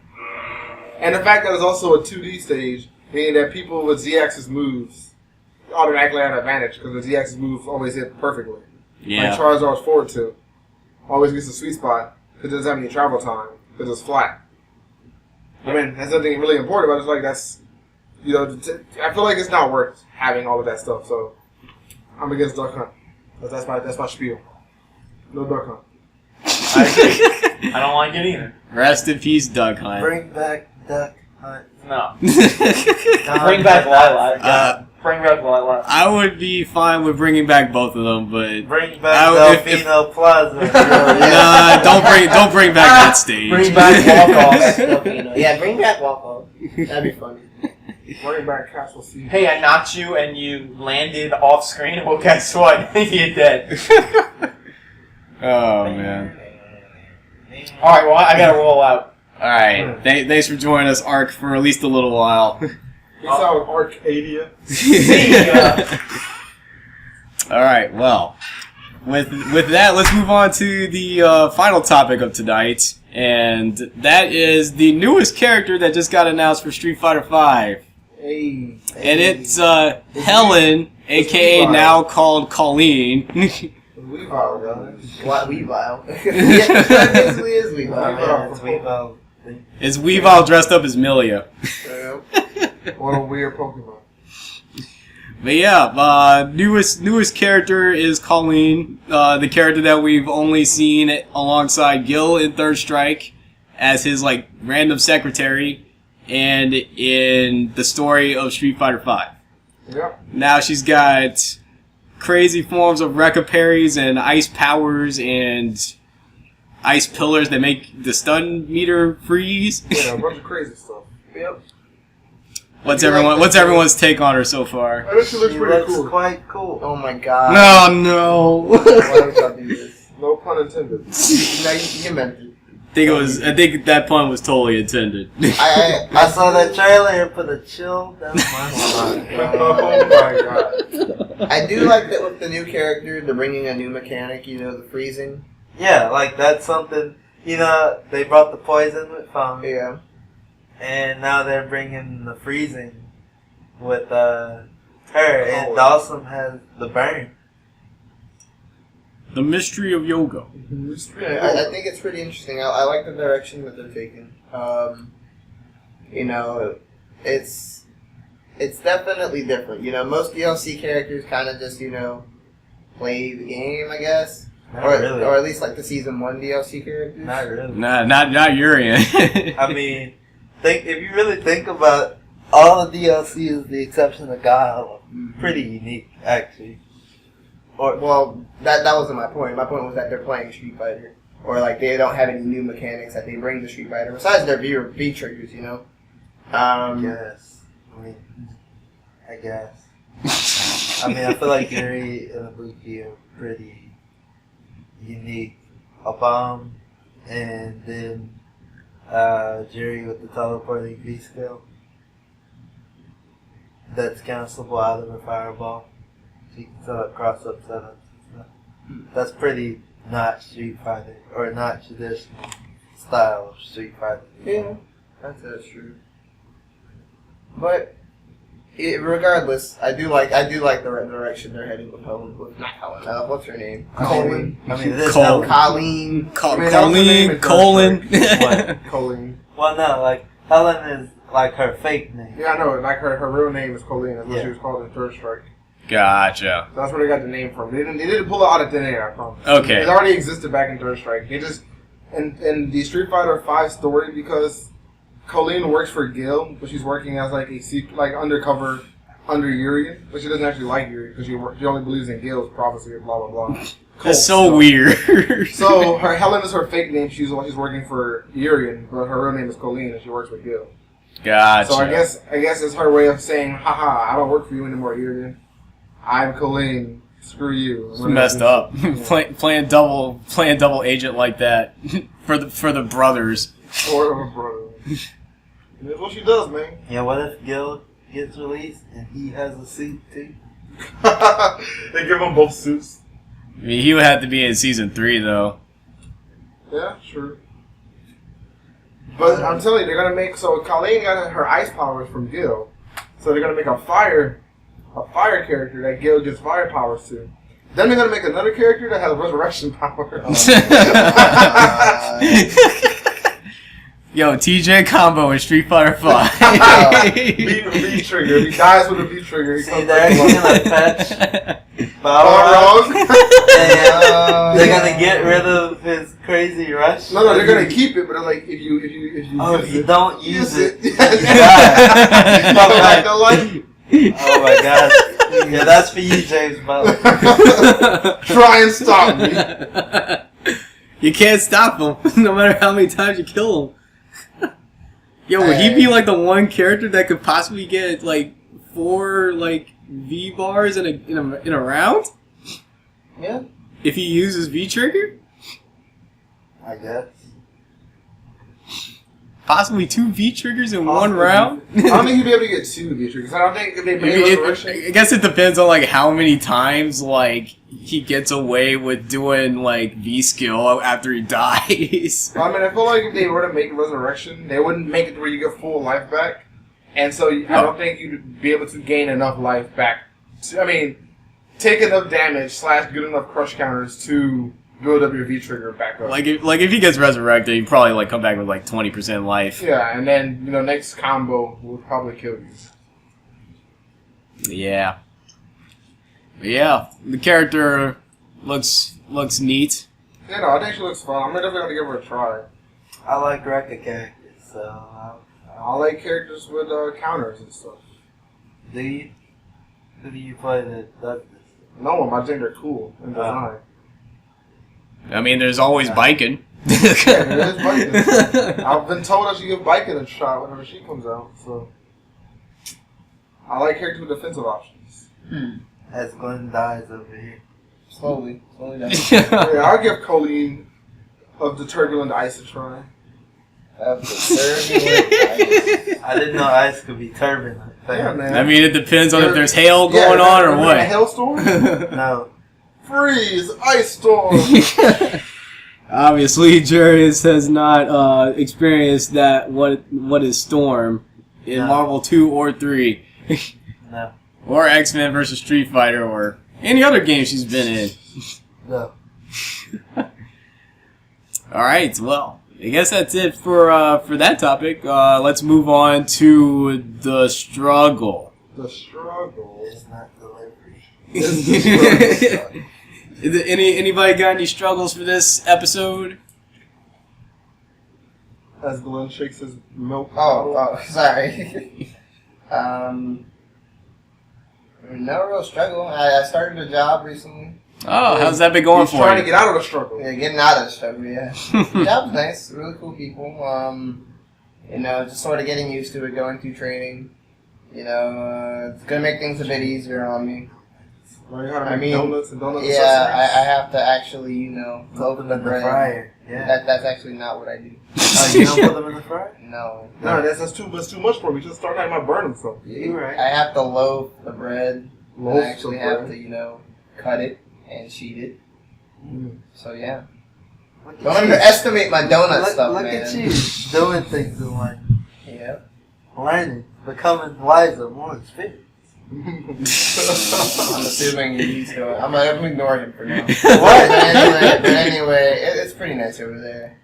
[SPEAKER 5] And the fact that it's also a 2D stage, meaning that people with Z-axis moves automatically have an advantage because the Z-axis moves always hit perfectly.
[SPEAKER 1] Yeah.
[SPEAKER 5] Like Charizard's forward tilt always gets a sweet spot because it doesn't have any travel time because it's flat. I mean, that's nothing really important about it. It's like that's, you know, I feel like it's not worth having all of that stuff. So I'm against Duck Hunt. That's my spiel. No Duck Hunt.
[SPEAKER 4] I agree. I don't like it either.
[SPEAKER 1] Rest in peace, Doug Hunt.
[SPEAKER 2] Bring back Duck Hunt.
[SPEAKER 4] No.
[SPEAKER 2] God,
[SPEAKER 4] Bring back
[SPEAKER 2] I
[SPEAKER 4] Lilac.
[SPEAKER 2] forgot.
[SPEAKER 4] Bring back Lila.
[SPEAKER 1] I would be fine with bringing back both of them, but
[SPEAKER 2] Bring back Delfino Plaza.
[SPEAKER 1] nah, don't bring back that stage.
[SPEAKER 3] Bring back walk-offs. Yeah, bring back walk-offs. That'd be funny.
[SPEAKER 5] Bring back Castle C.
[SPEAKER 4] Hey, I knocked you and you landed off screen. Well, guess what? You're dead.
[SPEAKER 1] Oh man.
[SPEAKER 4] All right, well, I gotta roll out.
[SPEAKER 1] All right, thanks for joining us, Ark, for at least a little while.
[SPEAKER 5] Peace out, Arcadia.
[SPEAKER 4] See ya.
[SPEAKER 1] All right, well, with that, let's move on to the final topic of tonight, and that is the newest character that just got announced for Street Fighter V.
[SPEAKER 5] Hey.
[SPEAKER 1] And it's Helen, aka now called Kolin.
[SPEAKER 5] Weavile, guys.
[SPEAKER 3] What Weavile? Yeah, that basically is Weavile.
[SPEAKER 2] Yeah, it's Weavile.
[SPEAKER 1] It's Weavile dressed up as Milia.
[SPEAKER 5] What a weird Pokemon.
[SPEAKER 1] But yeah, newest character is Kolin, the character that we've only seen alongside Gil in Third Strike as his like random secretary, and in the story of Street Fighter V.
[SPEAKER 5] Yep.
[SPEAKER 1] Now she's got crazy forms of Rekka parries and ice powers and ice pillars that make the stun meter freeze.
[SPEAKER 5] Yeah, a bunch of crazy stuff.
[SPEAKER 3] Yep.
[SPEAKER 1] What's everyone's take on her so far?
[SPEAKER 5] I think she looks
[SPEAKER 2] She
[SPEAKER 5] pretty
[SPEAKER 2] looks
[SPEAKER 5] cool.
[SPEAKER 2] quite cool.
[SPEAKER 3] Oh my god.
[SPEAKER 1] No.
[SPEAKER 3] Why would y'all do this?
[SPEAKER 5] No pun intended.
[SPEAKER 3] No, you meant it.
[SPEAKER 1] I think that pun was totally intended.
[SPEAKER 2] I saw that trailer and put a chill down my spine.
[SPEAKER 5] Oh my god.
[SPEAKER 3] I do like that with the new character, they're bringing a new mechanic, the freezing.
[SPEAKER 2] Yeah, like that's something, they brought the poison with Fang.
[SPEAKER 3] Yeah.
[SPEAKER 2] And now they're bringing the freezing with her. And Dawson has the burn.
[SPEAKER 1] The mystery of yoga.
[SPEAKER 3] I think it's pretty interesting. I like the direction that they're taking. It's definitely different. Most DLC characters kind of just, play the game, I guess.
[SPEAKER 2] Not
[SPEAKER 3] Or
[SPEAKER 2] really.
[SPEAKER 3] or at least like the Season 1 DLC characters.
[SPEAKER 2] Not really.
[SPEAKER 1] Not Urian.
[SPEAKER 2] I mean, if you really think about it, all the DLC is the exception of God. Pretty unique, actually.
[SPEAKER 3] Well, that wasn't my point. My point was that they're playing Street Fighter. Or like they don't have any new mechanics that they bring to Street Fighter, besides their V triggers,
[SPEAKER 2] Yes. I guess. I feel like Yuri and Ibuki are pretty unique. A bomb, and then Jiri with the teleporting V-skill. That's cancelable out of a fireball. So you can set up cross-up setups and stuff. That's pretty not Street Fighter, or not traditional style of Street Fighter.
[SPEAKER 3] Yeah, that's true. But regardless, I do like the direction they're heading with Helen. Not Helen. What's her name?
[SPEAKER 2] Kolin. It is
[SPEAKER 1] Col-
[SPEAKER 2] Helen.
[SPEAKER 3] Colleen.
[SPEAKER 1] Colin.
[SPEAKER 2] What?
[SPEAKER 5] Colleen.
[SPEAKER 2] Well, no, like, Helen is like her fake name.
[SPEAKER 5] Yeah, I know. Like her real name is Colleen. That's what
[SPEAKER 2] Yeah.
[SPEAKER 5] she was called in Third Strike.
[SPEAKER 1] Gotcha.
[SPEAKER 5] So that's where they got the name from. They didn't pull it out of thin air, I promise.
[SPEAKER 1] Okay.
[SPEAKER 5] It already existed back in Third Strike. They just in the Street Fighter V story, because Colleen works for Gil, but she's working as like undercover under Yuri, but she doesn't actually like Yuri because she only believes in Gil's prophecy and blah blah blah.
[SPEAKER 1] That's so weird.
[SPEAKER 5] So her Helen is her fake name. She's working for Urian, but her real name is Colleen, and she works with Gil.
[SPEAKER 1] Gotcha.
[SPEAKER 5] So I guess it's her way of saying, haha, I don't work for you anymore, Urian. I'm Colleen. Screw you.
[SPEAKER 1] It's messed up. playing double agent like that for the brothers.
[SPEAKER 5] Or her brother. That's what she does, man.
[SPEAKER 2] Yeah, what if Gil gets released and he has a suit too?
[SPEAKER 5] They give them both suits.
[SPEAKER 1] I mean, he would have to be in season 3 though.
[SPEAKER 5] Yeah, sure. But I'm telling you, they're gonna make Colleen got her ice powers from Gil, so they're gonna make a fire character that Gil gives fire powers to. Then they're gonna make another character that has resurrection powers.
[SPEAKER 1] Yo, TJ combo in Street Fighter 5.
[SPEAKER 5] V trigger. If he dies with a V trigger, he
[SPEAKER 2] See,
[SPEAKER 5] comes
[SPEAKER 2] they're
[SPEAKER 5] back.
[SPEAKER 2] actually gonna patch
[SPEAKER 5] Balrog.
[SPEAKER 2] and they're gonna get rid of his crazy rush.
[SPEAKER 5] No, they're gonna keep it, but they're like if you
[SPEAKER 2] Oh, if you don't use it,
[SPEAKER 5] you
[SPEAKER 2] die.
[SPEAKER 5] come back to life.
[SPEAKER 2] Oh my gosh. Yeah, that's for you, James Butler.
[SPEAKER 5] Try and stop me.
[SPEAKER 1] You can't stop him, no matter how many times you kill him. Yo, would he be like the one character that could possibly get like 4 like V bars in a round?
[SPEAKER 3] Yeah.
[SPEAKER 1] If he uses V trigger?
[SPEAKER 2] I guess.
[SPEAKER 1] Possibly 2 V triggers in one round?
[SPEAKER 5] I don't think he'd be able to get 2 V triggers. I don't think if they made Resurrection.
[SPEAKER 1] I guess it depends on like how many times like he gets away with doing like V skill after he dies.
[SPEAKER 5] I mean, I feel like if they were to make Resurrection, they wouldn't make it where you get full life back. And so I don't think you'd be able to gain enough life back. Take enough damage / get enough crush counters to build up your V trigger back up.
[SPEAKER 1] Like if he gets resurrected, he'd probably like come back with like 20% life.
[SPEAKER 5] Yeah, and then next combo will probably kill you.
[SPEAKER 1] Yeah. Yeah, the character looks neat.
[SPEAKER 5] Yeah, no, I think she looks fun. I'm definitely gonna give her a try.
[SPEAKER 2] I like Rekka characters, so
[SPEAKER 5] I like characters with counters and stuff.
[SPEAKER 2] do you? Who do you play that does this?
[SPEAKER 5] No one, my gender cool in design.
[SPEAKER 1] I mean, there's always biking.
[SPEAKER 5] Yeah, it is biking. I've been told I should give biking a shot whenever she comes out. So I like characters with defensive options.
[SPEAKER 2] As Glenn dies over here.
[SPEAKER 3] Slowly down.
[SPEAKER 5] Yeah, I'll give Kolin of the Turbulent Ice a try.
[SPEAKER 3] Of the turbulent ice.
[SPEAKER 2] I didn't know ice could be turbulent.
[SPEAKER 5] Yeah, man.
[SPEAKER 1] I mean, it depends on if there's hail going on or
[SPEAKER 5] A
[SPEAKER 1] what.
[SPEAKER 5] hailstorm?
[SPEAKER 2] No.
[SPEAKER 5] Freeze! Ice storm!
[SPEAKER 1] Obviously, Jarius has not experienced that what is Storm in
[SPEAKER 2] No.
[SPEAKER 1] Marvel 2 or 3.
[SPEAKER 2] No.
[SPEAKER 1] Or X-Men vs. Street Fighter or any other game she's been in.
[SPEAKER 2] No.
[SPEAKER 1] Alright, well, I guess that's it for that topic. Let's move on to the struggle.
[SPEAKER 5] The struggle.
[SPEAKER 2] It's not delivery.
[SPEAKER 5] It's the struggle.
[SPEAKER 1] Anybody got any struggles for this episode?
[SPEAKER 5] As Glenn shakes his milk.
[SPEAKER 3] Oh, sorry. No real struggle. I started a job recently.
[SPEAKER 1] Oh, how's that been going
[SPEAKER 5] He's
[SPEAKER 1] for
[SPEAKER 5] trying
[SPEAKER 1] you?
[SPEAKER 5] to get out of the struggle.
[SPEAKER 3] Yeah, getting out of the struggle, yeah. The job's nice, really cool people. Just sort of getting used to it, going through training. It's gonna make things a bit easier on me.
[SPEAKER 5] Learning how to make donuts and donuts
[SPEAKER 3] Yeah, I
[SPEAKER 5] accessories.
[SPEAKER 3] have to actually,
[SPEAKER 2] Put them in the
[SPEAKER 3] bread.
[SPEAKER 2] fryer. Yeah.
[SPEAKER 3] That's actually not what I do.
[SPEAKER 2] Oh, you don't put them in the fryer?
[SPEAKER 3] No.
[SPEAKER 5] No, that's too much for me. Just start having my burn himself.
[SPEAKER 2] You're right.
[SPEAKER 3] I have to loaf the bread.
[SPEAKER 5] Loaf
[SPEAKER 3] I actually
[SPEAKER 5] the
[SPEAKER 3] have
[SPEAKER 5] bread.
[SPEAKER 3] to, cut it and sheet it. So yeah.
[SPEAKER 2] Look at
[SPEAKER 3] Don't
[SPEAKER 2] you.
[SPEAKER 3] underestimate my donut stuff,
[SPEAKER 2] Look
[SPEAKER 3] man.
[SPEAKER 2] at you doing things in life.
[SPEAKER 3] Yeah.
[SPEAKER 2] Learning. Becoming wiser, more experienced.
[SPEAKER 3] I'm assuming he's going. I'm ignoring him for now.
[SPEAKER 2] What?
[SPEAKER 3] But anyway, it's pretty nice over there.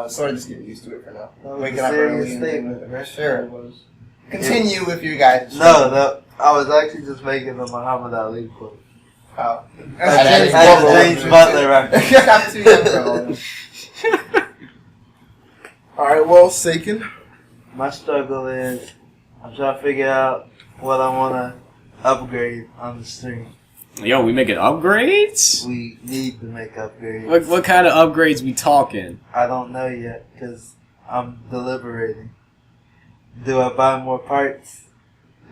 [SPEAKER 3] Sort of just getting used to it for now.
[SPEAKER 2] That was
[SPEAKER 3] Waking
[SPEAKER 2] a
[SPEAKER 3] up early
[SPEAKER 2] serious
[SPEAKER 3] and
[SPEAKER 2] statement.
[SPEAKER 3] things like that. Sure, it was. Continue with you guys.
[SPEAKER 2] No, I was actually just making a Muhammad Ali quote.
[SPEAKER 3] Oh.
[SPEAKER 2] That's James Butler reference.
[SPEAKER 3] I'm too young for all this.
[SPEAKER 5] Alright, well, Saken.
[SPEAKER 2] My struggle is I'm trying to figure out what I want to upgrade on the stream.
[SPEAKER 1] Yo, we making upgrades?
[SPEAKER 2] We need to make upgrades.
[SPEAKER 1] What kind of upgrades we talking?
[SPEAKER 2] I don't know yet because I'm deliberating. Do I buy more parts?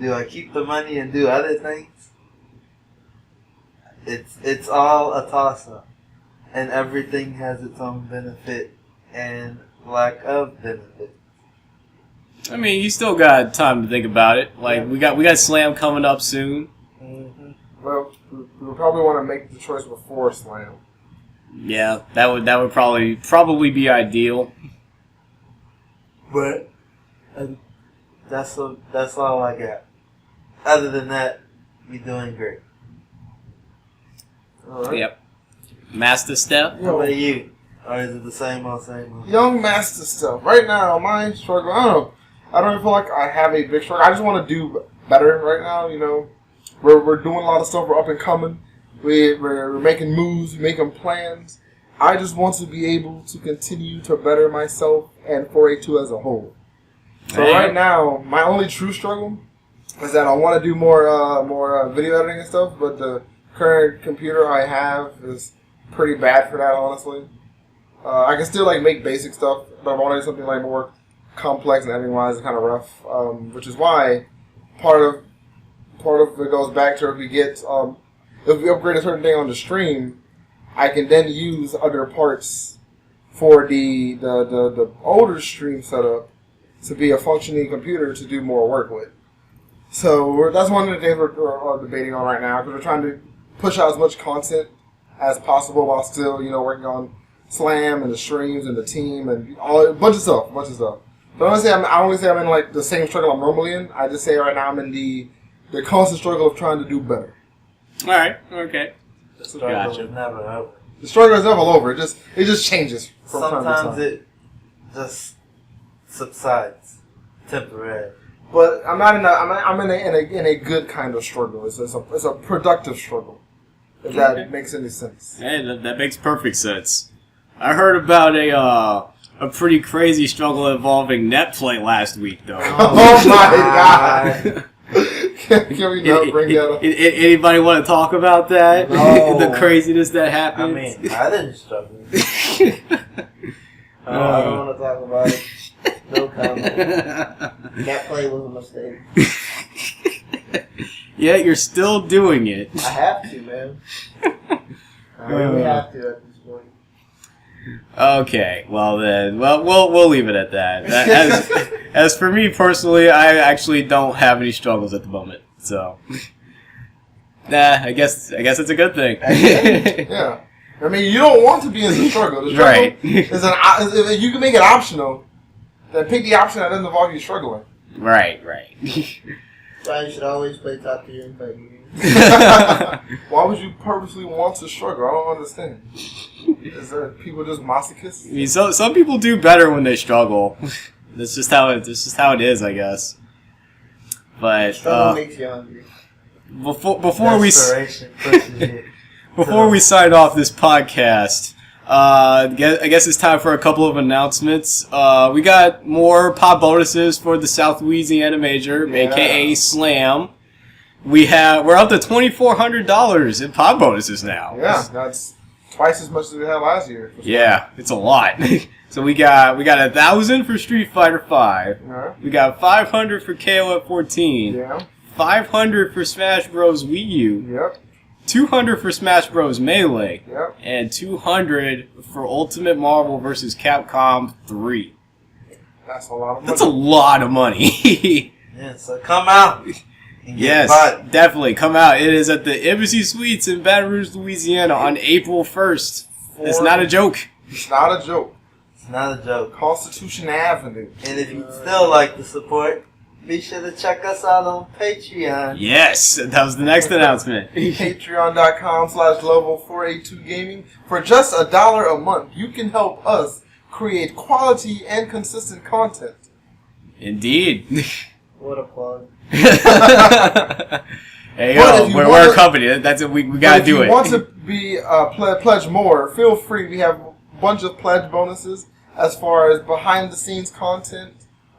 [SPEAKER 2] Do I keep the money and do other things? It's all a toss-up. And everything has its own benefit and lack of benefit.
[SPEAKER 1] I mean, you still got time to think about it. Like we got Slam coming up soon.
[SPEAKER 2] Mm-hmm.
[SPEAKER 5] Well, we probably want to make the choice before Slam.
[SPEAKER 1] Yeah, that would probably be ideal.
[SPEAKER 2] But that's all I got. Other than that, we doing great.
[SPEAKER 5] Alright.
[SPEAKER 1] Yep. Master Step.
[SPEAKER 2] How about you? Or is it the same old?
[SPEAKER 5] Young master stuff. Right now, my struggle, I don't even feel like I have a big struggle. I just want to do better right now, We're doing a lot of stuff. We're up and coming. We're making moves, making plans. I just want to be able to continue to better myself and 4A2 as a whole. So
[SPEAKER 1] Man.
[SPEAKER 5] right now, my only true struggle is that I want to do more video editing and stuff, but the current computer I have is pretty bad for that, honestly. I can still like make basic stuff, but if I want to do something like more complex and editing wise, it's kind of rough. Which is why part of it goes back to if we upgrade a certain thing on the stream, I can then use other parts for the older stream setup to be a functioning computer to do more work with. So that's one of the things we're debating on right now, because we're trying to push out as much content as possible while still, working on Slam and the streams and the team and a bunch of stuff. So I don't say I'm in like the same struggle I'm normally in. I just say right now I'm in the constant struggle of trying to do better.
[SPEAKER 1] All right. Okay.
[SPEAKER 2] The struggle is never over.
[SPEAKER 5] The struggle is never over. It just changes from time to
[SPEAKER 2] Sometimes
[SPEAKER 5] time.
[SPEAKER 2] it just subsides temporarily.
[SPEAKER 5] But I'm not I'm in a good kind of struggle. It's a productive struggle. If that makes any sense.
[SPEAKER 1] Hey, that makes perfect sense. I heard about a pretty crazy struggle involving NetPlay last week, though.
[SPEAKER 5] Oh my god! Can we not bring that up?
[SPEAKER 1] Anybody want to talk about that?
[SPEAKER 2] No.
[SPEAKER 1] The craziness that
[SPEAKER 2] I
[SPEAKER 1] happened?
[SPEAKER 2] mean, I didn't struggle. I don't want to talk about it. No comment. That play was a mistake.
[SPEAKER 1] Yeah, you're still doing it.
[SPEAKER 2] I have to, man. I really have to at this point.
[SPEAKER 1] Okay, well then, we'll leave it at that. As for me personally, I actually don't have any struggles at the moment, so I guess it's a good thing.
[SPEAKER 5] Yeah, I mean, you don't want to be in the struggle. The struggle
[SPEAKER 1] Right.
[SPEAKER 5] if you can make it optional, then pick the option that doesn't involve you struggling.
[SPEAKER 1] Right.
[SPEAKER 2] So you should always play top tier and play games.
[SPEAKER 5] Why would you purposely want to struggle? I don't understand. Is there people just masochists?
[SPEAKER 1] I mean, some people do better when they struggle. That's just how it is, I guess. But
[SPEAKER 2] Struggle makes you hungry.
[SPEAKER 1] before we
[SPEAKER 2] Desperation pushes you.
[SPEAKER 1] Before we sign off this podcast, I guess it's time for a couple of announcements. We got more pop bonuses for the South Louisiana Major, aka Slam. We're up to $2,400 in pop bonuses now.
[SPEAKER 5] Yeah, that's twice as much as we had last year.
[SPEAKER 1] Yeah, it's a lot. So we got 1,000 for Street Fighter V.
[SPEAKER 5] Yeah.
[SPEAKER 1] We got 500 for KOF 14.
[SPEAKER 5] Yeah.
[SPEAKER 1] 500 for Smash Bros. Wii U.
[SPEAKER 5] Yep.
[SPEAKER 1] 200 for Smash Bros. Melee.
[SPEAKER 5] Yep.
[SPEAKER 1] And 200 for Ultimate Marvel vs. Capcom 3.
[SPEAKER 5] That's a lot of money.
[SPEAKER 1] That's a lot of money.
[SPEAKER 2] Yeah, so come out. And get
[SPEAKER 1] Yes, definitely. Come out. It is at the Embassy Suites in Baton Rouge, Louisiana on April 1st. It's not a joke.
[SPEAKER 5] It's not a joke.
[SPEAKER 2] It's not a joke.
[SPEAKER 5] Constitution Avenue.
[SPEAKER 2] And if you'd still like the support, be sure to check us out on Patreon.
[SPEAKER 1] Yes, that was the next announcement.
[SPEAKER 5] Patreon.com/level482gaming. For just $1 a month, you can help us create quality and consistent content.
[SPEAKER 1] Indeed.
[SPEAKER 2] What a plug.
[SPEAKER 1] Hey,
[SPEAKER 5] But if you
[SPEAKER 1] we're
[SPEAKER 5] wanna-
[SPEAKER 1] a company. That's it. We gotta do
[SPEAKER 5] If
[SPEAKER 1] it.
[SPEAKER 5] you want to be pledge more, feel free. We have a bunch of pledge bonuses as far as behind the scenes content.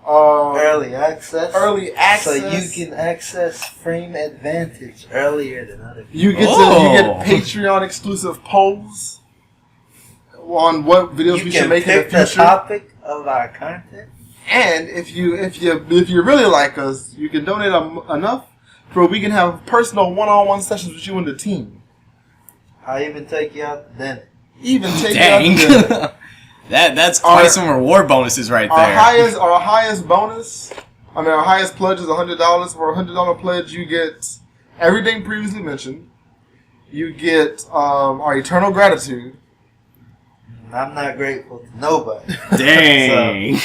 [SPEAKER 2] Early access.
[SPEAKER 5] Early access.
[SPEAKER 2] So you can access frame advantage earlier than other people.
[SPEAKER 5] You get Patreon exclusive polls on what videos
[SPEAKER 2] You
[SPEAKER 5] we
[SPEAKER 2] can
[SPEAKER 5] should make in the
[SPEAKER 2] pick the
[SPEAKER 5] future.
[SPEAKER 2] topic of our content.
[SPEAKER 5] And if you really like us, you can donate enough for we can have personal one-on-one sessions with you and the team.
[SPEAKER 2] I'll even take you out to dinner.
[SPEAKER 5] Even take
[SPEAKER 1] Dang.
[SPEAKER 5] you out to dinner.
[SPEAKER 1] That's quite some reward bonuses right there.
[SPEAKER 5] Our highest bonus, our highest pledge is $100. For a $100 pledge, you get everything previously mentioned. You get our eternal gratitude.
[SPEAKER 2] I'm not grateful to nobody.
[SPEAKER 1] Dang.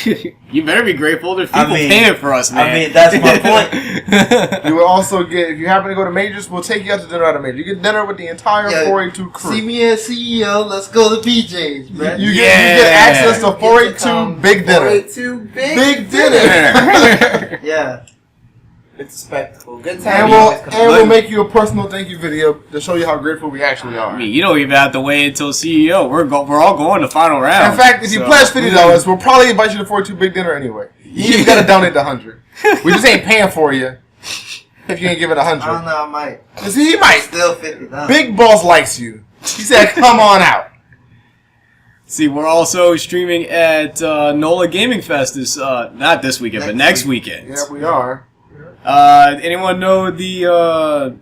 [SPEAKER 1] You better be grateful. There's people paying for us, man.
[SPEAKER 2] I mean, that's my point.
[SPEAKER 5] You will also get, if you happen to go to Majors, we'll take you out to dinner at a Major. You get dinner with the entire 482 crew.
[SPEAKER 2] See me as CEO. Let's go to BJ's, man.
[SPEAKER 5] You get access to 482 Big Dinner.
[SPEAKER 2] 482
[SPEAKER 5] Big Dinner.
[SPEAKER 2] Yeah. It's a spectacle. Good
[SPEAKER 5] And
[SPEAKER 2] time.
[SPEAKER 5] we'll make you a personal thank you video to show you how grateful we actually are.
[SPEAKER 1] I mean, you don't even have to wait until CEO. We're all going to final round.
[SPEAKER 5] In fact, if you pledge $50, we'll probably invite you to 482 Big Dinner anyway. You even gotta donate the $100. We just ain't paying for you. If you ain't give it
[SPEAKER 2] I don't
[SPEAKER 5] 100.
[SPEAKER 2] know, I might.
[SPEAKER 5] You see, he might.
[SPEAKER 2] Still 50.
[SPEAKER 5] Big Boss likes you. He said, come on out.
[SPEAKER 1] See, we're also streaming at NOLA Gaming Fest not this weekend, but next weekend.
[SPEAKER 5] Yeah, we are.
[SPEAKER 1] Anyone know the?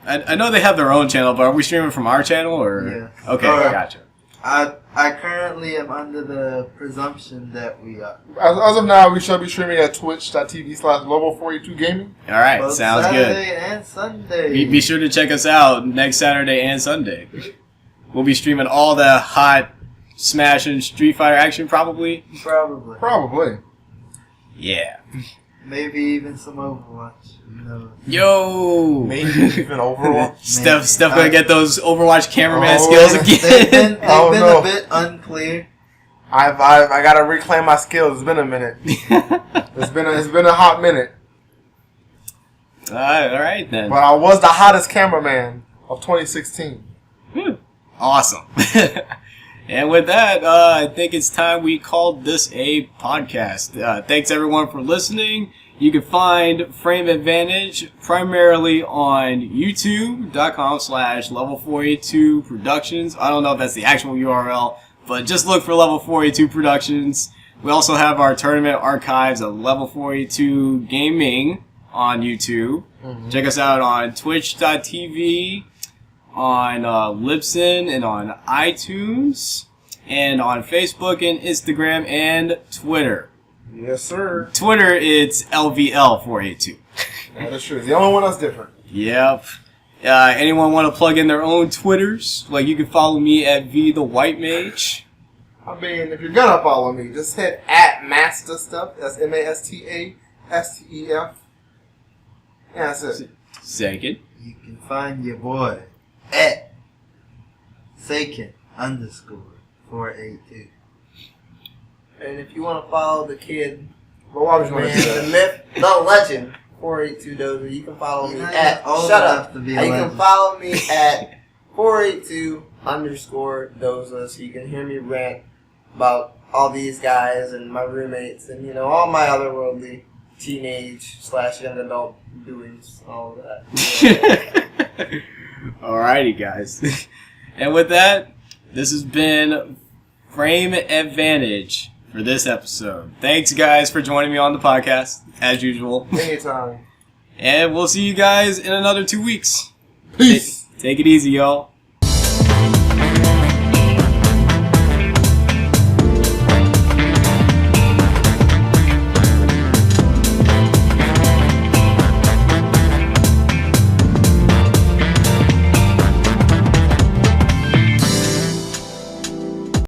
[SPEAKER 1] I know they have their own channel, but are we streaming from our channel or?
[SPEAKER 2] Yeah.
[SPEAKER 1] Okay, gotcha.
[SPEAKER 2] I currently am under the presumption that we are.
[SPEAKER 5] As of now, we shall be streaming at twitch.tv/level482gaming.
[SPEAKER 1] All right,
[SPEAKER 2] Both
[SPEAKER 1] sounds
[SPEAKER 2] Saturday
[SPEAKER 1] good.
[SPEAKER 2] and Sunday.
[SPEAKER 1] Be sure to check us out next Saturday and Sunday. We'll be streaming all the hot Smash and Street Fighter action, probably.
[SPEAKER 2] Probably.
[SPEAKER 5] Probably.
[SPEAKER 1] Yeah.
[SPEAKER 2] Maybe even some Overwatch. You know.
[SPEAKER 1] Yo.
[SPEAKER 5] Maybe even Overwatch.
[SPEAKER 1] Steph gonna get those Overwatch cameraman
[SPEAKER 5] Oh,
[SPEAKER 1] skills
[SPEAKER 2] They've
[SPEAKER 1] again.
[SPEAKER 2] been
[SPEAKER 5] Oh, no.
[SPEAKER 2] a bit unclear.
[SPEAKER 5] I gotta reclaim my skills. It's been a minute. It's been a hot minute.
[SPEAKER 1] All right then.
[SPEAKER 5] But I was the hottest cameraman of 2016.
[SPEAKER 1] Awesome. And with that, I think it's time we called this a podcast. Thanks everyone for listening. You can find Frame Advantage primarily on youtube.com/level482 productions. I don't know if that's the actual URL, but just look for Level 482 Productions. We also have our tournament archives of Level 482 Gaming on YouTube. Check us out on twitch.tv, on Libsyn, and on iTunes, and on Facebook and Instagram and Twitter.
[SPEAKER 5] Yes, sir.
[SPEAKER 1] Twitter, it's LVL482.
[SPEAKER 5] That is true. It's the only one that's different.
[SPEAKER 1] Yep. Anyone want to plug in their own Twitters? Like, you can follow me at VTheWhiteMage.
[SPEAKER 5] I mean, if you're gonna follow me, just hit @MasterStuff. That's MASTASTEF. Yeah, that's it.
[SPEAKER 1] Second.
[SPEAKER 2] You can find your boy at Saken_482.
[SPEAKER 3] And if you want to follow the kid,
[SPEAKER 5] But why would you want
[SPEAKER 3] man,
[SPEAKER 5] to do
[SPEAKER 3] the
[SPEAKER 5] that?
[SPEAKER 3] myth, the legend, 482 Dozer, you can follow me
[SPEAKER 2] You're not
[SPEAKER 3] at,
[SPEAKER 2] old
[SPEAKER 3] shut
[SPEAKER 2] enough
[SPEAKER 3] up,
[SPEAKER 2] to be
[SPEAKER 3] you
[SPEAKER 2] a
[SPEAKER 3] can
[SPEAKER 2] legend.
[SPEAKER 3] follow me at 482_Dozer, so you can hear me rant about all these guys and my roommates and, you know, all my otherworldly teenage/young adult doings, all of that. Yeah.
[SPEAKER 1] Alrighty, guys. And with that, this has been Frame Advantage for this episode. Thanks, guys, for joining me on the podcast, as usual.
[SPEAKER 5] Anytime.
[SPEAKER 1] And we'll see you guys in another 2 weeks.
[SPEAKER 5] Peace.
[SPEAKER 1] Take it easy, y'all.